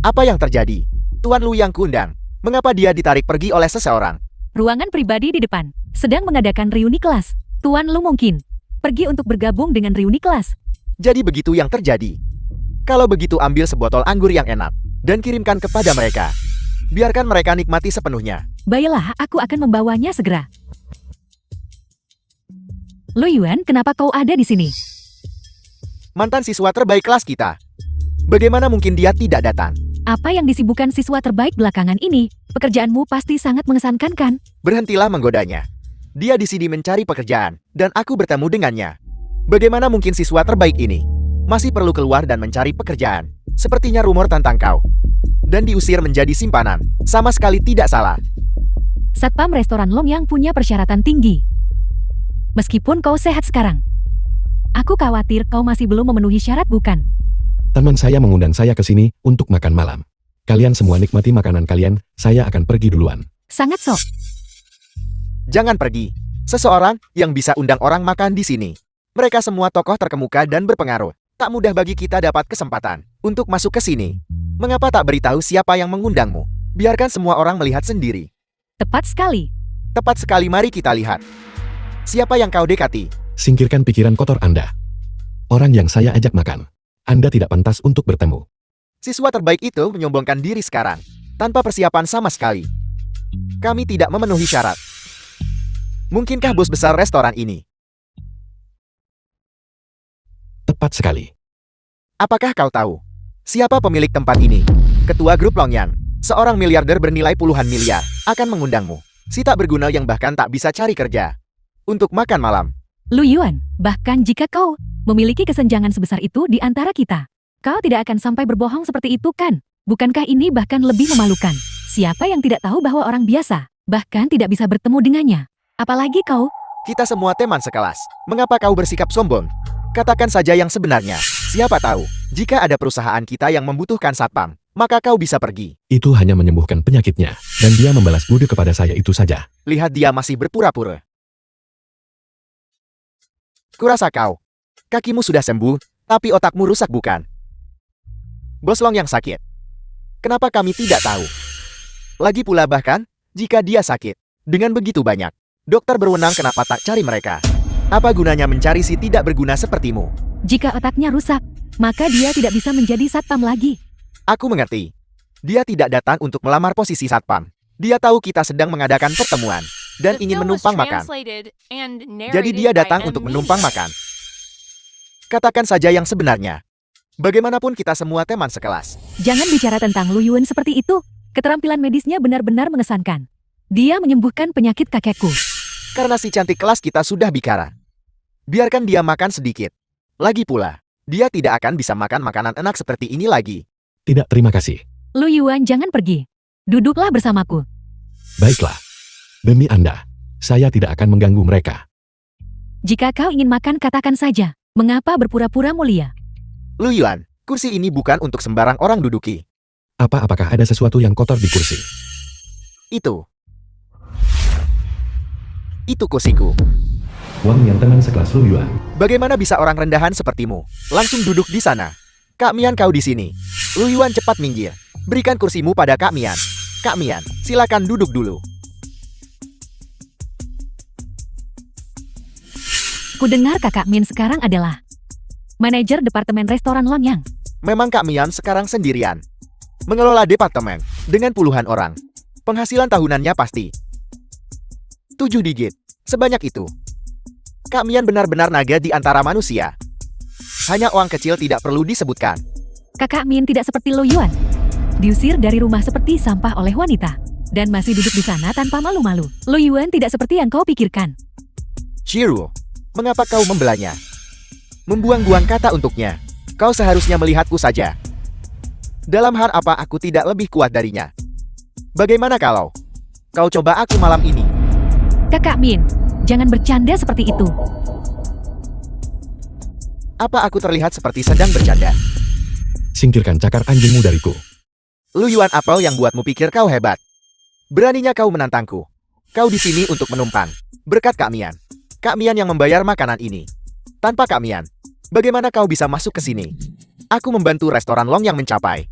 Apa yang terjadi? Tuan Lu yang kundang. Mengapa dia ditarik pergi oleh seseorang? Ruangan pribadi di depan. Sedang mengadakan reuni kelas. Tuan Lu mungkin pergi untuk bergabung dengan reuni kelas. Jadi begitu yang terjadi. Kalau begitu, ambil sebotol anggur yang enak dan kirimkan kepada mereka. Biarkan mereka nikmati sepenuhnya. Baiklah, aku akan membawanya segera. Lu Yuan, kenapa kau ada di sini? Mantan siswa terbaik kelas kita. Bagaimana mungkin dia tidak datang? Apa yang disibukkan siswa terbaik belakangan ini? Pekerjaanmu pasti sangat mengesankan, kan? Berhentilah menggodanya. Dia di sini mencari pekerjaan, dan aku bertemu dengannya. Bagaimana mungkin siswa terbaik ini masih perlu keluar dan mencari pekerjaan? Sepertinya rumor tentang kau dan diusir menjadi simpanan. Sama sekali tidak salah. Satpam restoran Longyang punya persyaratan tinggi. Meskipun kau sehat sekarang, aku khawatir kau masih belum memenuhi syarat, bukan? Teman saya mengundang saya ke sini untuk makan malam. Kalian semua nikmati makanan kalian, saya akan pergi duluan. Sangat sok. Jangan pergi. Seseorang yang bisa undang orang makan di sini. Mereka semua tokoh terkemuka dan berpengaruh. Tak mudah bagi kita dapat kesempatan untuk masuk ke sini. Mengapa tak beritahu siapa yang mengundangmu? Biarkan semua orang melihat sendiri. Tepat sekali. Tepat sekali, mari kita lihat. Siapa yang kau dekati? Singkirkan pikiran kotor Anda. Orang yang saya ajak makan. Anda tidak pantas untuk bertemu. Siswa terbaik itu menyombongkan diri sekarang, tanpa persiapan sama sekali. Kami tidak memenuhi syarat. Mungkinkah bos besar restoran ini? Tepat sekali. Apakah kau tahu siapa pemilik tempat ini? Ketua grup Longyang, seorang miliarder bernilai puluhan miliar, akan mengundangmu. Si tak berguna yang bahkan tak bisa cari kerja. Untuk makan malam. Lu Yuan, bahkan jika kau memiliki kesenjangan sebesar itu di antara kita, kau tidak akan sampai berbohong seperti itu kan? Bukankah ini bahkan lebih memalukan? Siapa yang tidak tahu bahwa orang biasa, bahkan tidak bisa bertemu dengannya? Apalagi kau? Kita semua teman sekelas. Mengapa kau bersikap sombong? Katakan saja yang sebenarnya. Siapa tahu, jika ada perusahaan kita yang membutuhkan satpam, maka kau bisa pergi. Itu hanya menyembuhkan penyakitnya, dan dia membalas budi kepada saya itu saja. Lihat dia masih berpura-pura. Kurasa kau, kakimu sudah sembuh, tapi otakmu rusak bukan? Bos Long yang sakit. Kenapa kami tidak tahu? Lagi pula bahkan, jika dia sakit, dengan begitu banyak, dokter berwenang kenapa tak cari mereka? Apa gunanya mencari si tidak berguna sepertimu? Jika otaknya rusak, maka dia tidak bisa menjadi satpam lagi. Aku mengerti. Dia tidak datang untuk melamar posisi satpam. Dia tahu kita sedang mengadakan pertemuan dan The ingin film was menumpang makan. translated and Jadi narrated dia by datang M. untuk Media. menumpang makan. Katakan saja yang sebenarnya. Bagaimanapun kita semua teman sekelas. Jangan bicara tentang Lu Yuan seperti itu. Keterampilan medisnya benar-benar mengesankan. Dia menyembuhkan penyakit kakekku. Karena si cantik kelas kita sudah bicara. Biarkan dia makan sedikit. Lagi pula, dia tidak akan bisa makan makanan enak seperti ini lagi. Tidak, terima kasih. Lu Yuan jangan pergi. Duduklah bersamaku. Baiklah. Demi Anda, saya tidak akan mengganggu mereka. Jika kau ingin makan katakan saja. Mengapa berpura-pura mulia? Lu Yuan, kursi ini bukan untuk sembarang orang duduki. Apakah ada sesuatu yang kotor di kursi? Itu kursiku. Wang yang teman sekelas Lu Yuan. Bagaimana bisa orang rendahan sepertimu langsung duduk di sana? Kak Mian kau di sini. Lu Yuan cepat minggir. Berikan kursimu pada Kak Mian. Kak Mian, silakan duduk dulu. Kudengar Kakak Min sekarang adalah manajer departemen restoran Longyang. Memang Kak Mian sekarang sendirian. Mengelola departemen dengan puluhan orang. Penghasilan tahunannya pasti 7 digit. Sebanyak itu. Kak Mian benar-benar naga di antara manusia. Hanya uang kecil tidak perlu disebutkan. Kakak Min tidak seperti Lu Yuan. Diusir dari rumah seperti sampah oleh wanita. Dan masih duduk di sana tanpa malu-malu. Lu Yuan tidak seperti yang kau pikirkan. Shiru, mengapa kau membelanya? Membuang-buang kata untuknya. Kau seharusnya melihatku saja. Dalam hal apa aku tidak lebih kuat darinya? Bagaimana kalau kau coba aku malam ini? Kakak Min, jangan bercanda seperti itu. Apa aku terlihat seperti sedang bercanda? Singkirkan cakar anjingmu dariku. Lu Yuan apa yang buatmu pikir kau hebat? Beraninya kau menantangku. Kau di sini untuk menumpang. Berkat Kak Mian. Kak Mian yang membayar makanan ini. Tanpa Kak Mian, bagaimana kau bisa masuk ke sini? Aku membantu restoran Long yang mencapai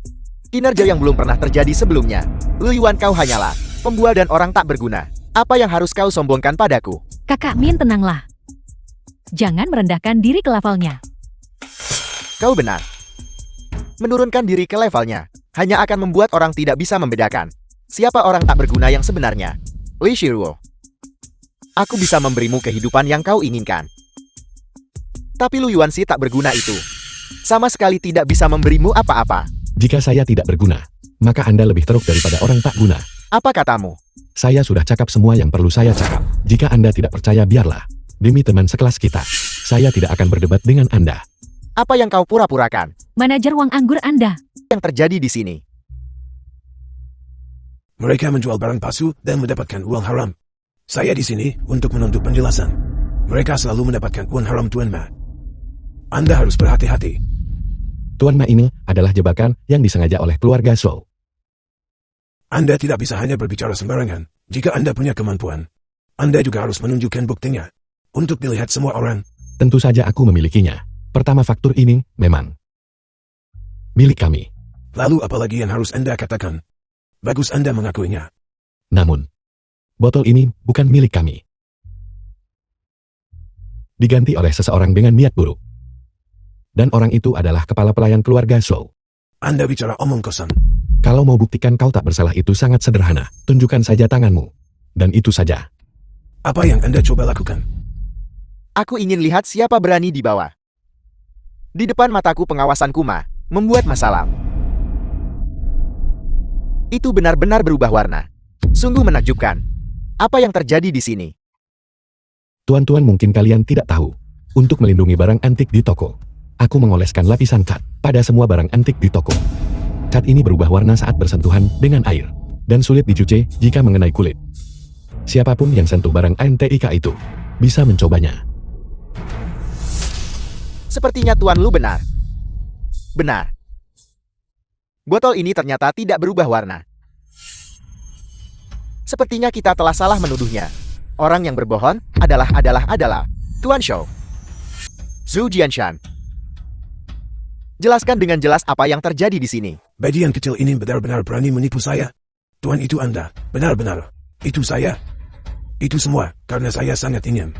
kinerja yang belum pernah terjadi sebelumnya. Lu Yuan kau hanyalah pembual dan orang tak berguna. Apa yang harus kau sombongkan padaku? Kakak Min tenanglah. Jangan merendahkan diri ke levelnya. Kau benar. Menurunkan diri ke levelnya hanya akan membuat orang tidak bisa membedakan siapa orang tak berguna yang sebenarnya. Li Shiruo, aku bisa memberimu kehidupan yang kau inginkan. Tapi Lu Yuan si tak berguna itu sama sekali tidak bisa memberimu apa-apa. Jika saya tidak berguna, maka Anda lebih teruk daripada orang tak guna. Apa katamu? Saya sudah cakap semua yang perlu saya cakap. Jika Anda tidak percaya, biarlah. Demi teman sekelas kita, saya tidak akan berdebat dengan Anda. Apa yang kau pura-purakan? Manajer uang anggur Anda. Yang terjadi di sini? Mereka menjual barang palsu dan mendapatkan uang haram. Saya di sini untuk menuntut penjelasan. Mereka selalu mendapatkan uang haram Tuan Ma. Anda harus berhati-hati. Tuan Ma ini adalah jebakan yang disengaja oleh keluarga Zhou. Anda tidak bisa hanya berbicara sembarangan. Jika Anda punya kemampuan, Anda juga harus menunjukkan buktinya. Untuk dilihat semua orang. Tentu saja aku memilikinya. Pertama, faktur ini memang milik kami. Lalu apalagi yang harus Anda katakan? Bagus Anda mengakuinya. Namun, botol ini bukan milik kami. Diganti oleh seseorang dengan niat buruk. Dan orang itu adalah kepala pelayan keluarga Slow. Anda bicara omong kosong. Kalau mau buktikan kau tak bersalah itu sangat sederhana. Tunjukkan saja tanganmu. Dan itu saja. Apa yang Anda coba lakukan? Aku ingin lihat siapa berani di bawah. Di depan mataku pengawasan Kuma membuat masalah. Itu benar-benar berubah warna. Sungguh menakjubkan. Apa yang terjadi di sini? Tuan-tuan, mungkin kalian tidak tahu. Untuk melindungi barang antik di toko, aku mengoleskan lapisan cat pada semua barang antik di toko. Cat ini berubah warna saat bersentuhan dengan air, dan sulit dicuci jika mengenai kulit. Siapapun yang sentuh barang antik itu, bisa mencobanya. Sepertinya Tuan Lu benar. Benar. Botol ini ternyata tidak berubah warna. Sepertinya kita telah salah menuduhnya. Orang yang berbohong adalah Tuan Shou. Zhou Jianshan. Jelaskan dengan jelas apa yang terjadi di sini. Bajingan kecil ini benar-benar berani menipu saya. Tuan, itu Anda. Benar-benar. Itu saya. Itu semua karena saya sangat ingin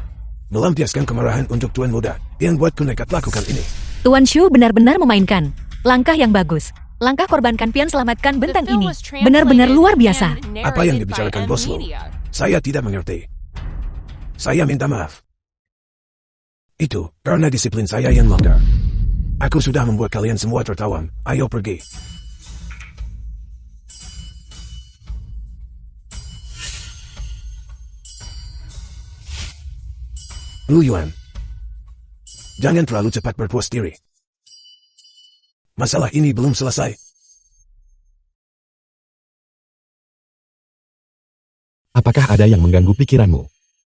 melampiaskan kemarahan untuk Tuan muda yang buatku nekat lakukan ini. Tuan Shu benar-benar memainkan. Langkah yang bagus. Langkah korbankan pian selamatkan bentang ini. Benar-benar luar biasa. Apa yang dibicarakan Bos Lu? Saya tidak mengerti. Saya minta maaf. Itu karena disiplin saya yang longgar. Aku sudah membuat kalian semua tertawa. Ayo pergi. Lu Yuan, jangan terlalu cepat berpuas diri. Masalah ini belum selesai. Apakah ada yang mengganggu pikiranmu?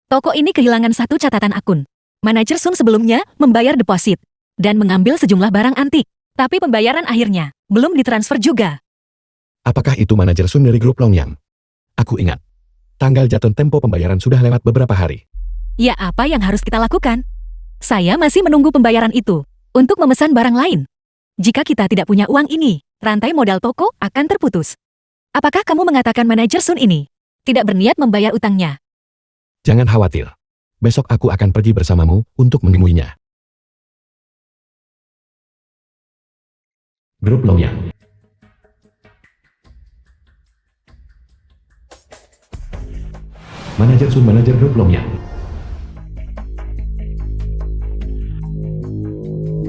Toko ini kehilangan satu catatan akun. Manajer Sun sebelumnya membayar deposit dan mengambil sejumlah barang antik. Tapi pembayaran akhirnya belum ditransfer juga. Apakah itu manajer Sun dari grup Longyang? Aku ingat. Tanggal jatuh tempo pembayaran sudah lewat beberapa hari. Ya, apa yang harus kita lakukan? Saya masih menunggu pembayaran itu untuk memesan barang lain. Jika kita tidak punya uang ini, rantai modal toko akan terputus. Apakah kamu mengatakan manajer Sun ini tidak berniat membayar utangnya? Jangan khawatir. Besok aku akan pergi bersamamu untuk menemuinya. Grup Longyang. Manajer Sun, manajer grup Longyang.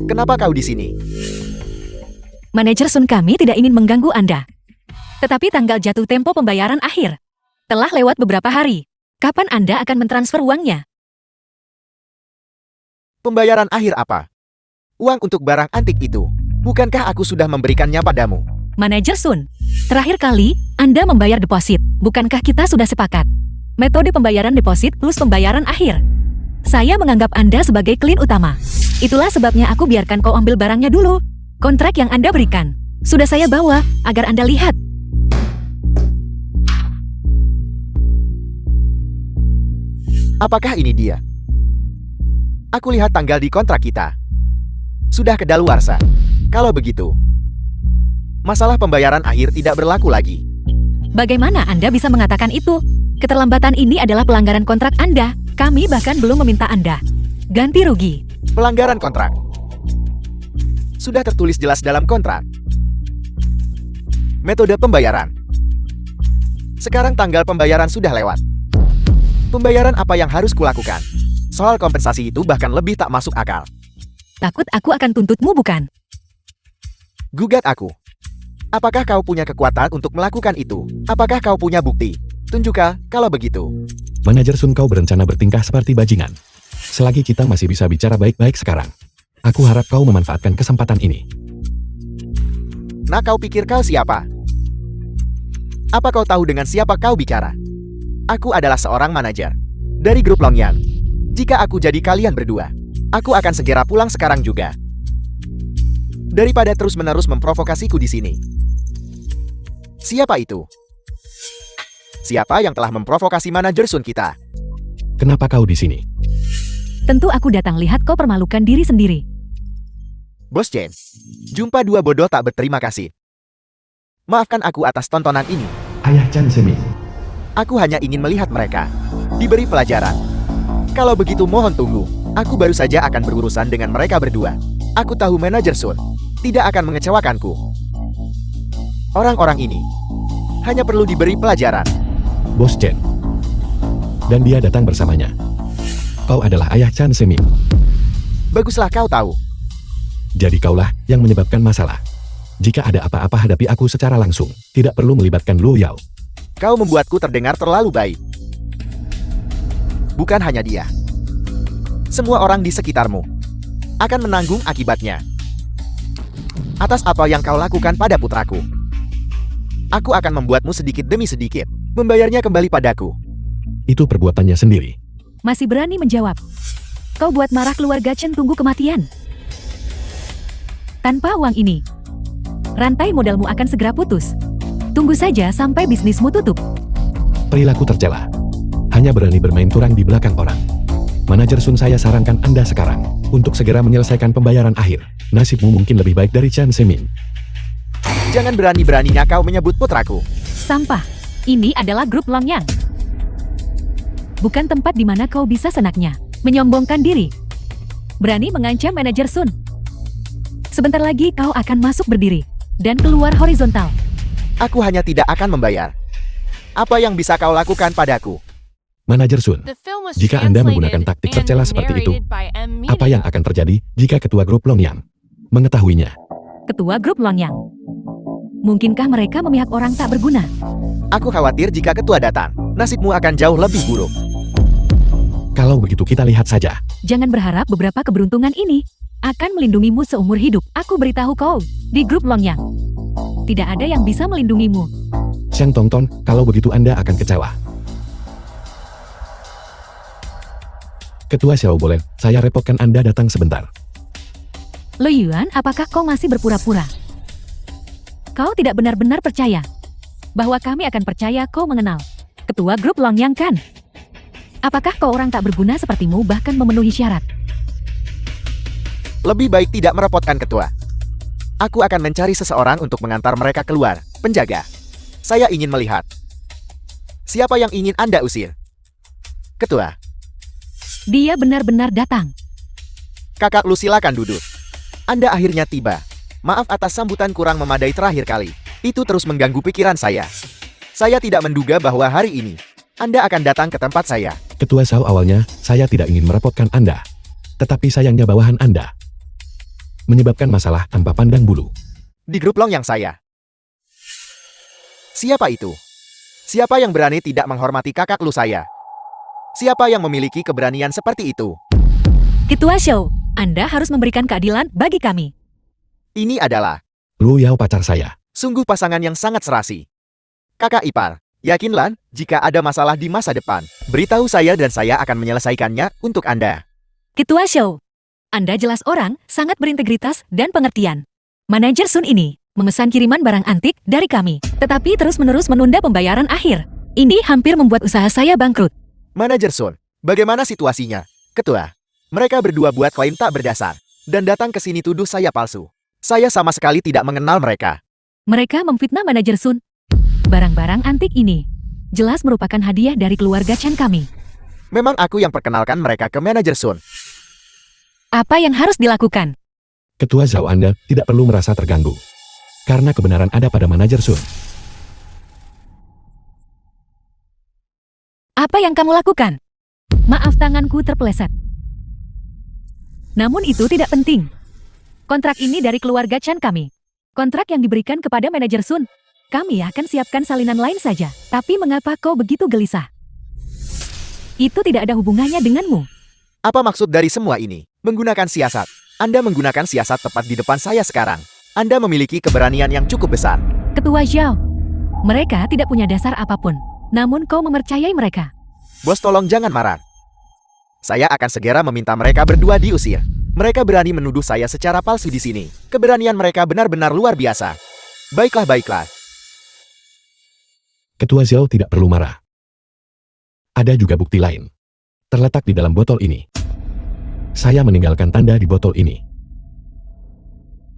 Kenapa kau di sini? Manajer Sun, kami tidak ingin mengganggu Anda. Tetapi tanggal jatuh tempo pembayaran akhir telah lewat beberapa hari. Kapan Anda akan mentransfer uangnya? Pembayaran akhir apa? Uang untuk barang antik itu. Bukankah aku sudah memberikannya padamu? Manajer Sun, terakhir kali Anda membayar deposit. Bukankah kita sudah sepakat? Metode pembayaran deposit plus pembayaran akhir. Saya menganggap Anda sebagai klien utama. Itulah sebabnya aku biarkan kau ambil barangnya dulu. Kontrak yang Anda berikan sudah saya bawa agar Anda lihat. Apakah ini dia? Aku lihat tanggal di kontrak kita. Sudah kedaluarsa. Kalau begitu, masalah pembayaran akhir tidak berlaku lagi. Bagaimana Anda bisa mengatakan itu? Keterlambatan ini adalah pelanggaran kontrak Anda. Kami bahkan belum meminta Anda ganti rugi. Pelanggaran kontrak. Sudah tertulis jelas dalam kontrak. Metode pembayaran. Sekarang tanggal pembayaran sudah lewat. Pembayaran apa yang harus kulakukan? Soal kompensasi itu bahkan lebih tak masuk akal. Takut aku akan tuntutmu, bukan? Gugat aku. Apakah kau punya kekuatan untuk melakukan itu? Apakah kau punya bukti? Tunjukkan kalau begitu. Manajer Sun, kau berencana bertingkah seperti bajingan. Selagi kita masih bisa bicara baik-baik sekarang, aku harap kau memanfaatkan kesempatan ini. Nah, kau pikir kau siapa? Apa kau tahu dengan siapa kau bicara? Aku adalah seorang manajer dari grup Longyang. Jika aku jadi kalian berdua, aku akan segera pulang sekarang juga. Daripada terus-menerus memprovokasiku di sini. Siapa itu? Siapa yang telah memprovokasi manajer Sun kita? Kenapa kau di sini? Tentu aku datang lihat kau permalukan diri sendiri. Bos Chen, jumpa dua bodoh tak berterima kasih. Maafkan aku atas tontonan ini. Ayah Chan Semi. Aku hanya ingin melihat mereka diberi pelajaran. Kalau begitu mohon tunggu. Aku baru saja akan berurusan dengan mereka berdua. Aku tahu manajer Sun tidak akan mengecewakanku. Orang-orang ini hanya perlu diberi pelajaran. Bos Chen. Dan dia datang bersamanya. Kau adalah ayah Chan Semin. Baguslah kau tahu. Jadi kaulah yang menyebabkan masalah. Jika ada apa-apa hadapi aku secara langsung. Tidak perlu melibatkan Luo Yao. Kau membuatku terdengar terlalu baik. Bukan hanya dia. Semua orang di sekitarmu akan menanggung akibatnya. Atas apa yang kau lakukan pada putraku. Aku akan membuatmu sedikit demi sedikit membayarnya kembali padaku. Itu perbuatannya sendiri. Masih berani menjawab. Kau buat marah keluarga Chen tunggu kematian. Tanpa uang ini, rantai modalmu akan segera putus. Tunggu saja sampai bisnismu tutup. Perilaku tercela. Hanya berani bermain curang di belakang orang. Manajer Sun, saya sarankan Anda sekarang untuk segera menyelesaikan pembayaran akhir. Nasibmu mungkin lebih baik dari Chan Semin. Jangan berani-beraninya kau menyebut putraku. Sampah. Ini adalah grup Longyang. Bukan tempat di mana kau bisa senaknya menyombongkan diri. Berani mengancam manajer Sun. Sebentar lagi kau akan masuk berdiri dan keluar horizontal. Aku hanya tidak akan membayar. Apa yang bisa kau lakukan padaku? Manajer Sun, The film was jika Anda menggunakan translated taktik and tercela seperti itu, narrated by M. apa yang akan terjadi jika ketua grup Longyang mengetahuinya? Ketua grup Longyang. Mungkinkah mereka memihak orang tak berguna? Aku khawatir jika ketua datang, nasibmu akan jauh lebih buruk. Kalau begitu kita lihat saja. Jangan berharap beberapa keberuntungan ini akan melindungimu seumur hidup. Aku beritahu kau, di grup Longyang tidak ada yang bisa melindungimu. Xiang Tongton, kalau begitu Anda akan kecewa. Ketua Xiao, boleh saya repotkan Anda datang sebentar? Lo Yuan, apakah kau masih berpura-pura? Kau tidak benar-benar percaya bahwa kami akan percaya kau mengenal ketua grup Longyang kan? Apakah kau orang tak berguna sepertimu bahkan memenuhi syarat? Lebih baik tidak merepotkan ketua. Aku akan mencari seseorang untuk mengantar mereka keluar. Penjaga, saya ingin melihat. Siapa yang ingin Anda usir? Ketua, Dia benar-benar datang. kakak Lu silakan duduk. Anda akhirnya tiba. Maaf atas sambutan kurang memadai terakhir kali. Itu terus mengganggu pikiran saya. Saya tidak menduga bahwa hari ini Anda akan datang ke tempat saya. Ketua Xiao, awalnya saya tidak ingin merepotkan Anda. Tetapi sayangnya bawahan Anda menyebabkan masalah tanpa pandang bulu. Di grup Longyang saya. Siapa itu? Siapa yang berani tidak menghormati kakak Lu saya? Siapa yang memiliki keberanian seperti itu? Ketua Show, Anda harus memberikan keadilan bagi kami. Ini adalah Lu Yao, pacar saya. sungguh pasangan yang sangat serasi. Kakak ipar, yakinlah jika ada masalah di masa depan, beritahu saya dan saya akan menyelesaikannya untuk Anda. Ketua Show, Anda jelas orang sangat berintegritas dan pengertian. Manajer Sun ini memesan kiriman barang antik dari kami, tetapi terus-menerus menunda pembayaran akhir. Ini hampir membuat usaha saya bangkrut. Manajer Sun, bagaimana situasinya? Ketua, mereka berdua buat klaim tak berdasar dan datang ke sini tuduh saya palsu. Saya sama sekali tidak mengenal mereka. Mereka memfitnah manajer Sun. Barang-barang antik ini jelas merupakan hadiah dari keluarga Chen kami. Memang aku yang perkenalkan mereka ke manajer Sun. Apa yang harus dilakukan? Ketua Zhao, Anda tidak perlu merasa terganggu. Karena kebenaran ada pada manajer Sun. Apa yang kamu lakukan? Maaf, tanganku terpeleset. Namun itu tidak penting. Kontrak ini dari keluarga Chen kami. Kontrak yang diberikan kepada manajer Sun. Kami akan siapkan salinan lain saja. Tapi mengapa kau begitu gelisah? Itu tidak ada hubungannya denganmu. Apa maksud dari semua ini? Menggunakan siasat. Anda menggunakan siasat tepat di depan saya sekarang. Anda memiliki keberanian yang cukup besar. Ketua Zhao, mereka tidak punya dasar apapun. Namun kau mempercayai mereka. Bos, tolong jangan marah. Saya akan segera meminta mereka berdua diusir. Mereka berani menuduh saya secara palsu di sini. Keberanian mereka benar-benar luar biasa. Baiklah, baiklah. Ketua Xiao tidak perlu marah. Ada juga bukti lain. Terletak di dalam botol ini. Saya meninggalkan tanda di botol ini.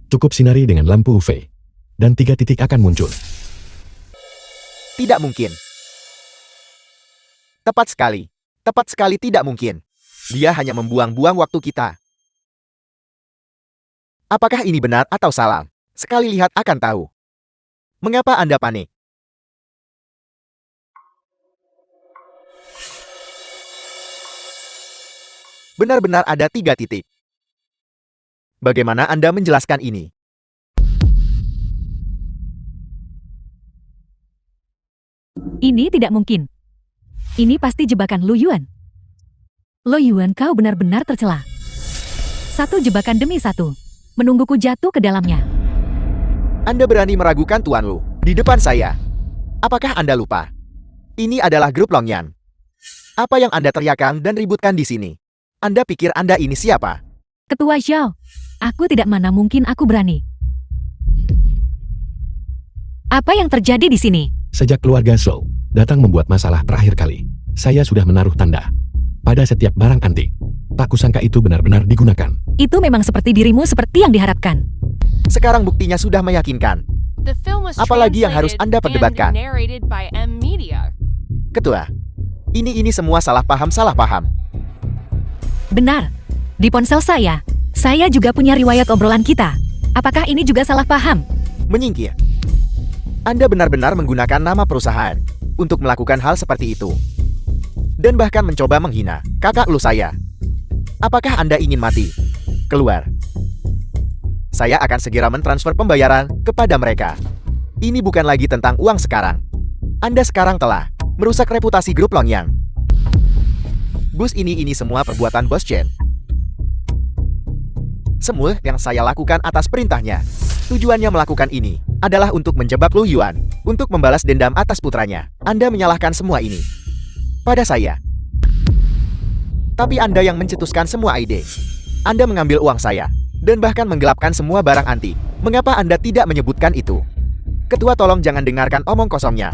Cukup sinari dengan lampu UV. Dan 3 titik akan muncul. Tidak mungkin. Tepat sekali. Tepat sekali tidak mungkin. Dia hanya membuang-buang waktu kita. Apakah ini benar atau salah? Sekali lihat akan tahu. Mengapa Anda panik? Benar-benar ada 3 titik. Bagaimana Anda menjelaskan ini? Ini tidak mungkin. Ini pasti jebakan Lu Yuan. Lu Yuan, kau benar-benar tercela. Satu jebakan demi satu. Menungguku jatuh ke dalamnya. Anda berani meragukan Tuan Lu di depan saya. Apakah Anda lupa? Ini adalah grup Longyan. Apa yang Anda teriakan dan ributkan di sini? Anda pikir Anda ini siapa? Ketua Xiao, aku tidak, mana mungkin aku berani. Apa yang terjadi di sini? Sejak keluarga Zhou datang membuat masalah terakhir kali, saya sudah menaruh tanda pada setiap barang antik. Tak kusangka itu benar-benar digunakan. Itu memang seperti dirimu, seperti yang diharapkan. Sekarang buktinya sudah meyakinkan. The film was Apalagi yang harus translated Anda perdebatkan? and narrated by M Media. Ketua, ini semua salah paham. Benar. Di ponsel saya juga punya riwayat obrolan kita. Apakah ini juga salah paham? Menyingkir. Anda benar-benar menggunakan nama perusahaan untuk melakukan hal seperti itu. Dan bahkan mencoba menghina kakak lu saya. Apakah Anda ingin mati? Keluar. Saya akan segera mentransfer pembayaran kepada mereka. Ini bukan lagi tentang uang sekarang. Anda sekarang telah merusak reputasi grup Longyang. Bus ini semua perbuatan Bos Chen. Semua yang saya lakukan atas perintahnya. Tujuannya melakukan ini adalah untuk menjebak Lu Yuan, untuk membalas dendam atas putranya. Anda menyalahkan semua ini pada saya. Tapi Anda yang mencetuskan semua ide. Anda mengambil uang saya, dan bahkan menggelapkan semua barang antik. Mengapa Anda tidak menyebutkan itu? Ketua, tolong jangan dengarkan omong kosongnya.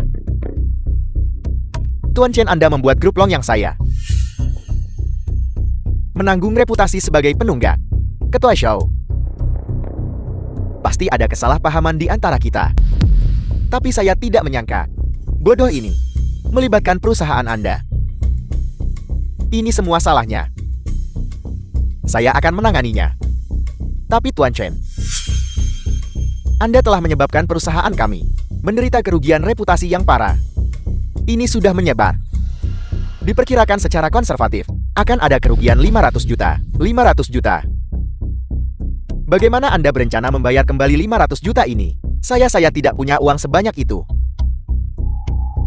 Tuan Chen, Anda membuat grup Longyang saya menanggung reputasi sebagai penunggak. Ketua Xiao, pasti ada kesalahpahaman di antara kita. Tapi saya tidak menyangka bodoh ini melibatkan perusahaan Anda. Ini semua salahnya. Saya akan menanganinya. Tapi Tuan Chen, Anda telah menyebabkan perusahaan kami menderita kerugian reputasi yang parah. Ini sudah menyebar. Diperkirakan secara konservatif akan ada kerugian 500 juta. 500 juta. Bagaimana Anda berencana membayar kembali 500 juta ini? Saya tidak punya uang sebanyak itu.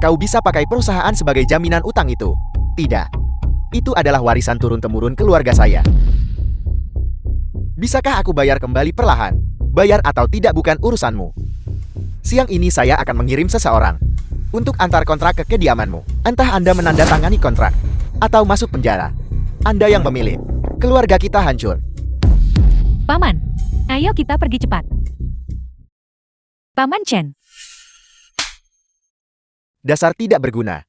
Kau bisa pakai perusahaan sebagai jaminan utang itu. Tidak. Itu adalah warisan turun-temurun keluarga saya. Bisakah aku bayar kembali perlahan? Bayar atau tidak bukan urusanmu. Siang ini saya akan mengirim seseorang untuk antar kontrak ke kediamanmu. Entah Anda menandatangani kontrak atau masuk penjara. Anda yang memilih. Keluarga kita hancur. Paman, ayo kita pergi cepat. Paman Chen, Dasar tidak berguna.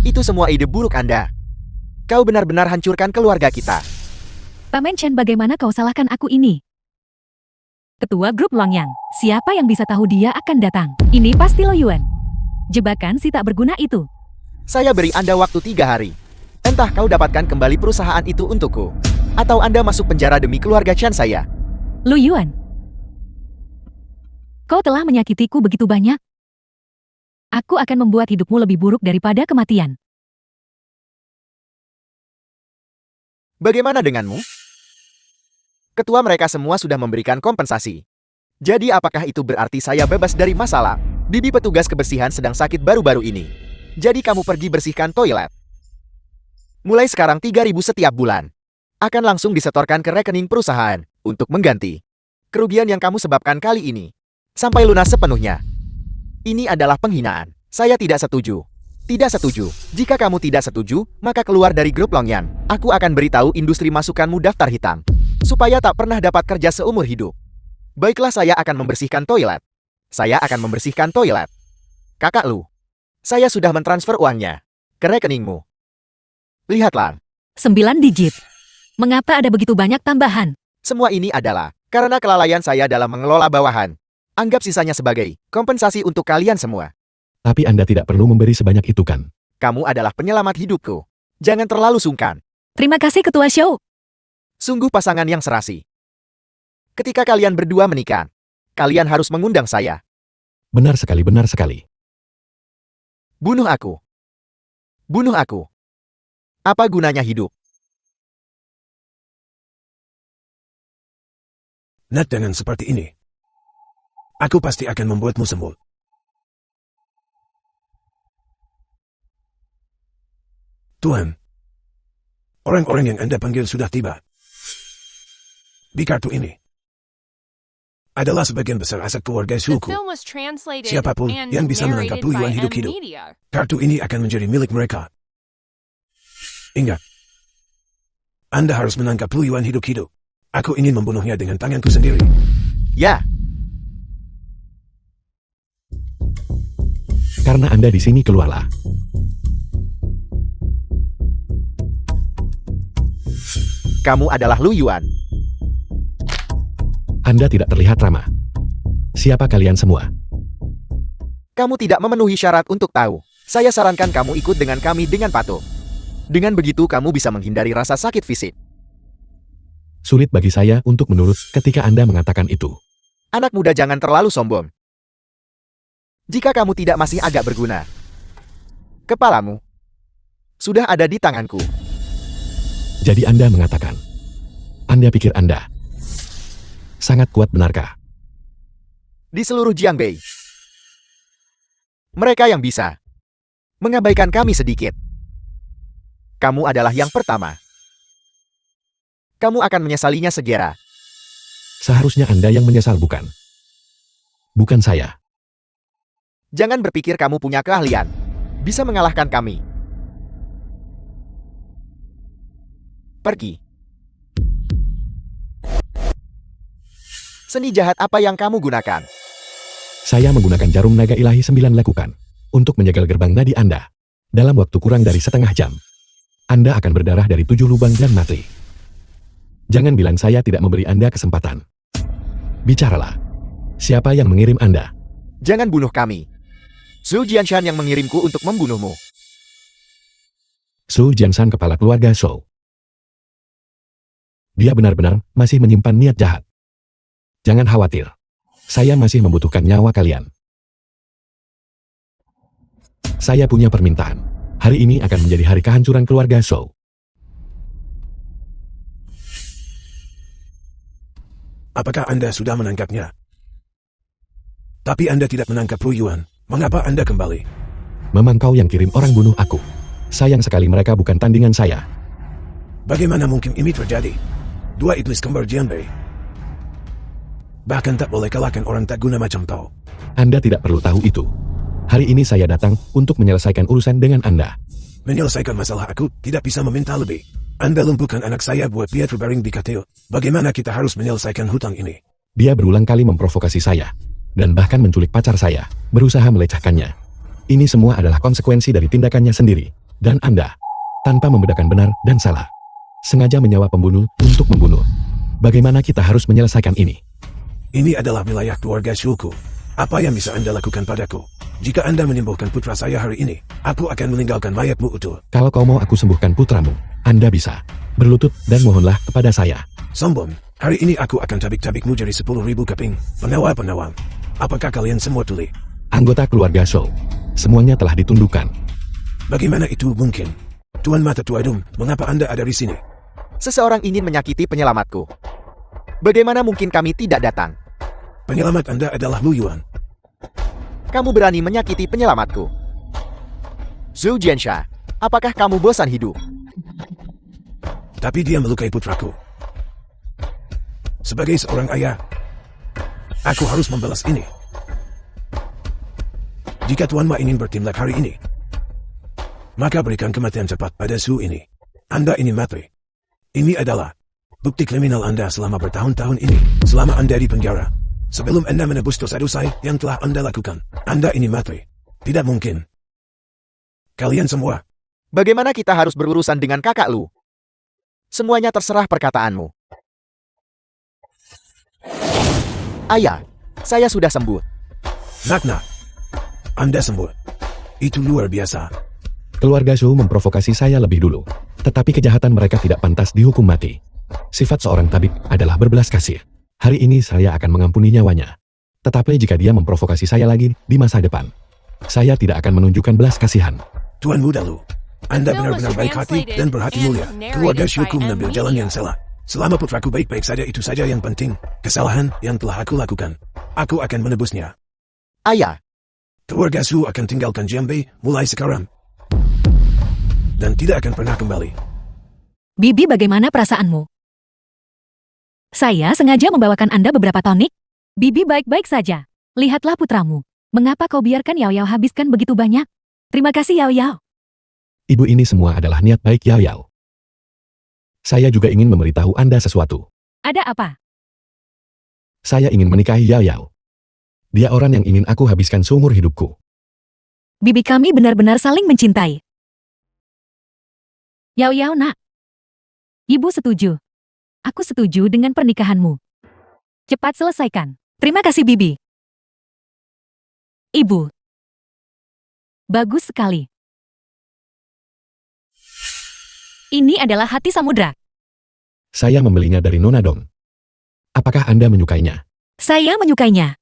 Itu semua ide buruk Anda. Kau benar-benar hancurkan keluarga kita. Paman Chen, bagaimana kau salahkan aku ini? Ketua grup Longyang, siapa yang bisa tahu dia akan datang? Ini pasti Lu Yuan. Jebakan si tak berguna itu. Saya beri Anda waktu 3 hari. Entah kau dapatkan kembali perusahaan itu untukku, atau Anda masuk penjara demi keluarga Chen saya. Lu Yuan, kau telah menyakitiku begitu banyak. Aku akan membuat hidupmu lebih buruk daripada kematian. Bagaimana denganmu? Ketua, mereka semua sudah memberikan kompensasi. Jadi apakah itu berarti saya bebas dari masalah? Bibi petugas kebersihan sedang sakit baru-baru ini. Jadi kamu pergi bersihkan toilet. Mulai sekarang 3.000 setiap bulan. Akan langsung disetorkan ke rekening perusahaan untuk mengganti kerugian yang kamu sebabkan kali ini. Sampai lunas sepenuhnya. Ini adalah penghinaan. Saya tidak setuju. Tidak setuju. Jika kamu tidak setuju, maka keluar dari grup Longyang. Aku akan beritahu industri masukanmu daftar hitam. Supaya tak pernah dapat kerja seumur hidup. Baiklah, saya akan membersihkan toilet. Saya akan membersihkan toilet. Kakak Lu, saya sudah mentransfer uangnya ke rekeningmu. Lihatlah. 9 digit. Mengapa ada begitu banyak tambahan? Semua ini adalah karena kelalaian saya dalam mengelola bawahan. Anggap sisanya sebagai kompensasi untuk kalian semua. Tapi Anda tidak perlu memberi sebanyak itu kan? Kamu adalah penyelamat hidupku. Jangan terlalu sungkan. Terima kasih Ketua Xiao. Sungguh pasangan yang serasi. Ketika kalian berdua menikah, kalian harus mengundang saya. Benar sekali, benar sekali. Bunuh aku. Bunuh aku. Apa gunanya hidup? Nat, dengan seperti ini, aku pasti akan membuatmu sembuh. Tuhan, orang-orang yang Anda panggil sudah tiba. Di kartu ini adalah sebagian besar aset keluarga The suku. film was translated Siapapun and yang bisa menangkap narrated Lu Yuan by M hidup-hidup, Media. kartu ini akan menjadi milik mereka. Ingat, Anda harus menangkap Lu Yuan hidup-hidup. Aku ingin membunuhnya dengan tanganku sendiri. Ya, Karena Anda di sini, keluarlah. kamu adalah Lu Yuan. Anda tidak terlihat ramah. Siapa kalian semua? Kamu tidak memenuhi syarat untuk tahu. Saya sarankan kamu ikut dengan kami dengan patuh. Dengan begitu kamu bisa menghindari rasa sakit fisik. Sulit bagi saya untuk menurut ketika Anda mengatakan itu. Anak muda, jangan terlalu sombong. Jika kamu tidak masih agak berguna, kepalamu sudah ada di tanganku. Jadi Anda mengatakan, Anda pikir Anda sangat kuat, benarkah? Di seluruh Jiangbei, mereka yang bisa mengabaikan kami sedikit. Kamu adalah yang pertama. Kamu akan menyesalinya segera. Seharusnya Anda yang menyesal, bukan? Bukan saya. Jangan berpikir kamu punya keahlian bisa mengalahkan kami. Pergi. Seni jahat apa yang kamu gunakan? Saya menggunakan jarum naga ilahi 9 lakukan untuk menyegel gerbang nadi Anda. Dalam waktu kurang dari setengah jam, Anda akan berdarah dari 7 lubang dan mati. Jangan bilang saya tidak memberi Anda kesempatan. Bicaralah. Siapa yang mengirim Anda? Jangan bunuh kami. Zhou Jianshan yang mengirimku untuk membunuhmu. Zhou Jianshan, kepala keluarga Zhou. Dia benar-benar masih menyimpan niat jahat. Jangan khawatir. Saya masih membutuhkan nyawa kalian. Saya punya permintaan. Hari ini akan menjadi hari kehancuran keluarga Zhou. Apakah Anda sudah menangkapnya? Tapi Anda tidak menangkap Lu Yuan. Mengapa Anda kembali? Memang kau yang kirim orang bunuh aku. Sayang sekali mereka bukan tandingan saya. Bagaimana mungkin ini terjadi? Dua iblis kembar Jianbei. Bahkan tak boleh kalahkan orang tak guna macam kau. Anda tidak perlu tahu itu. Hari ini saya datang untuk menyelesaikan urusan dengan Anda. Menyelesaikan masalah aku tidak bisa meminta lebih. Anda lumpuhkan anak saya buat dia terbaring di katil. Bagaimana kita harus menyelesaikan hutang ini? Dia berulang kali memprovokasi saya. Dan bahkan menculik pacar saya, berusaha melecehkannya. Ini semua adalah konsekuensi dari tindakannya sendiri. Dan Anda, tanpa membedakan benar dan salah, sengaja menyewa pembunuh untuk membunuh. Bagaimana kita harus menyelesaikan ini? Ini adalah wilayah keluarga suku. Apa yang bisa Anda lakukan padaku? Jika Anda menyembuhkan putra saya hari ini, aku akan meninggalkan mayatmu utuh. Kalau kau mau aku sembuhkan putramu, Anda bisa berlutut dan mohonlah kepada saya. Sombong, hari ini aku akan tabik-tabikmu jadi 10.000 keping. Penawar-penawar. Apakah kalian semua tuli? Anggota keluarga Zhou, semuanya telah ditundukkan. Bagaimana itu mungkin? Tuan Mata Tua Dum, mengapa Anda ada di sini? Seseorang ingin menyakiti penyelamatku. Bagaimana mungkin kami tidak datang? Penyelamat Anda adalah Lu Yuan. Kamu berani menyakiti penyelamatku. Zhou Jianshan, apakah kamu bosan hidup? Tapi dia melukai putraku. Sebagai seorang ayah, aku harus membalas ini. Jika Tuan Ma ingin bertindak hari ini, maka berikan kematian cepat pada Su ini. Anda ini mati. Ini adalah bukti kriminal Anda selama bertahun-tahun ini, selama Anda di penjara. Sebelum Anda menebus dosa-dosa yang telah Anda lakukan, Anda ini mati. Tidak mungkin. Kalian semua. Bagaimana kita harus berurusan dengan kakak Lu? Semuanya terserah perkataanmu. Ayah, saya sudah sembuh. Nak, Anda sembuh. Itu luar biasa. Keluarga Zhou memprovokasi saya lebih dulu. Tetapi kejahatan mereka tidak pantas dihukum mati. Sifat seorang tabib adalah berbelas kasih. Hari ini saya akan mengampuni nyawanya. Tetapi jika dia memprovokasi saya lagi di masa depan, saya tidak akan menunjukkan belas kasihan. Tuan muda Lu, Anda Film was benar-benar baik hati translated dan berhati and mulia. narrated Keluarga by Syuku mengambil M. jalan Media. yang salah. Selama putraku baik-baik saja, itu saja yang penting. Kesalahan yang telah aku lakukan, aku akan menebusnya. Ayah, Keluarga Su akan tinggalkan Jambe mulai sekarang. Dan tidak akan pernah kembali. Bibi, bagaimana perasaanmu? Saya sengaja membawakan Anda beberapa tonik. Bibi baik-baik saja. Lihatlah putramu. Mengapa kau biarkan Yao Yao habiskan begitu banyak? Terima kasih Yao Yao. Ibu, ini semua adalah niat baik Yao Yao. Saya juga ingin memberitahu Anda sesuatu. Ada apa? Saya ingin menikahi Yao Yao. Dia orang yang ingin aku habiskan seumur hidupku. Bibi kami benar-benar saling mencintai. Yao Yao nak. Ibu setuju. Aku setuju dengan pernikahanmu. Cepat selesaikan. Terima kasih Bibi. Ibu. Bagus sekali. Ini adalah hati samudra. Saya membelinya dari Nona Dong. Apakah Anda menyukainya? Saya menyukainya.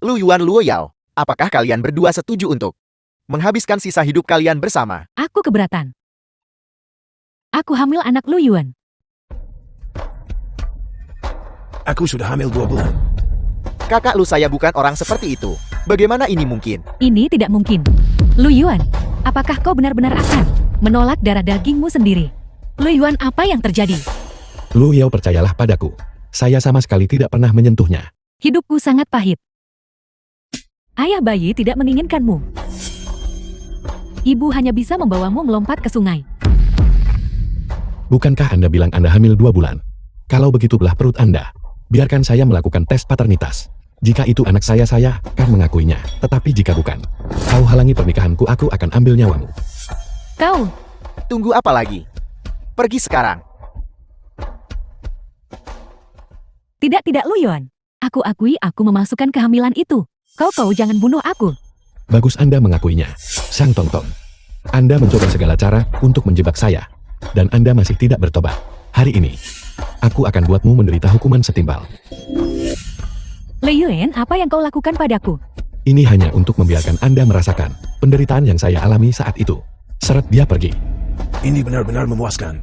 Lu Yuan Luo Yao, apakah kalian berdua setuju untuk menghabiskan sisa hidup kalian bersama? Aku keberatan. Aku hamil anak Lu Yuan. Aku sudah hamil 2 bulan. Kakak lu saya bukan orang seperti itu. Bagaimana ini mungkin? Ini tidak mungkin. Lu Yuan, apakah kau benar-benar akan menolak darah dagingmu sendiri? Lu Yuan, apa yang terjadi? Lu Yao, percayalah padaku. Saya sama sekali tidak pernah menyentuhnya. Hidupku sangat pahit. Ayah bayi tidak menginginkanmu. Ibu hanya bisa membawamu melompat ke sungai. Bukankah Anda bilang Anda hamil 2 bulan? Kalau begitu belah perut Anda. Biarkan saya melakukan tes paternitas. Jika itu anak saya akan mengakuinya. Tetapi jika bukan, kau halangi pernikahanku, aku akan ambil nyawamu. Kau, Tunggu apa lagi? Pergi sekarang. tidak Lu Yuan. Aku akui aku memasukkan kehamilan itu. Kau jangan bunuh aku. Bagus Anda mengakuinya. Sang Tongtong. Anda mencoba segala cara untuk menjebak saya. Dan Anda masih tidak bertobat. Hari ini, aku akan buatmu menderita hukuman setimpal. Lu Yuan, apa yang kau lakukan padaku? Ini hanya untuk membiarkan Anda merasakan penderitaan yang saya alami saat itu. Seret dia pergi. Ini benar-benar memuaskan.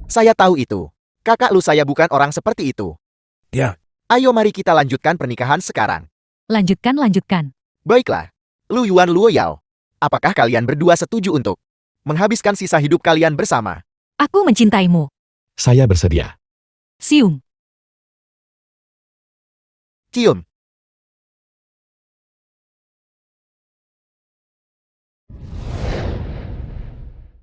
Saya tahu itu. Kakak lu saya bukan orang seperti itu. Ya, Ayo mari kita lanjutkan pernikahan sekarang. Lanjutkan. Baiklah. Lu Yuan Luo Yao, apakah kalian berdua setuju untuk menghabiskan sisa hidup kalian bersama? Aku mencintaimu. Saya bersedia. Sium. Cium.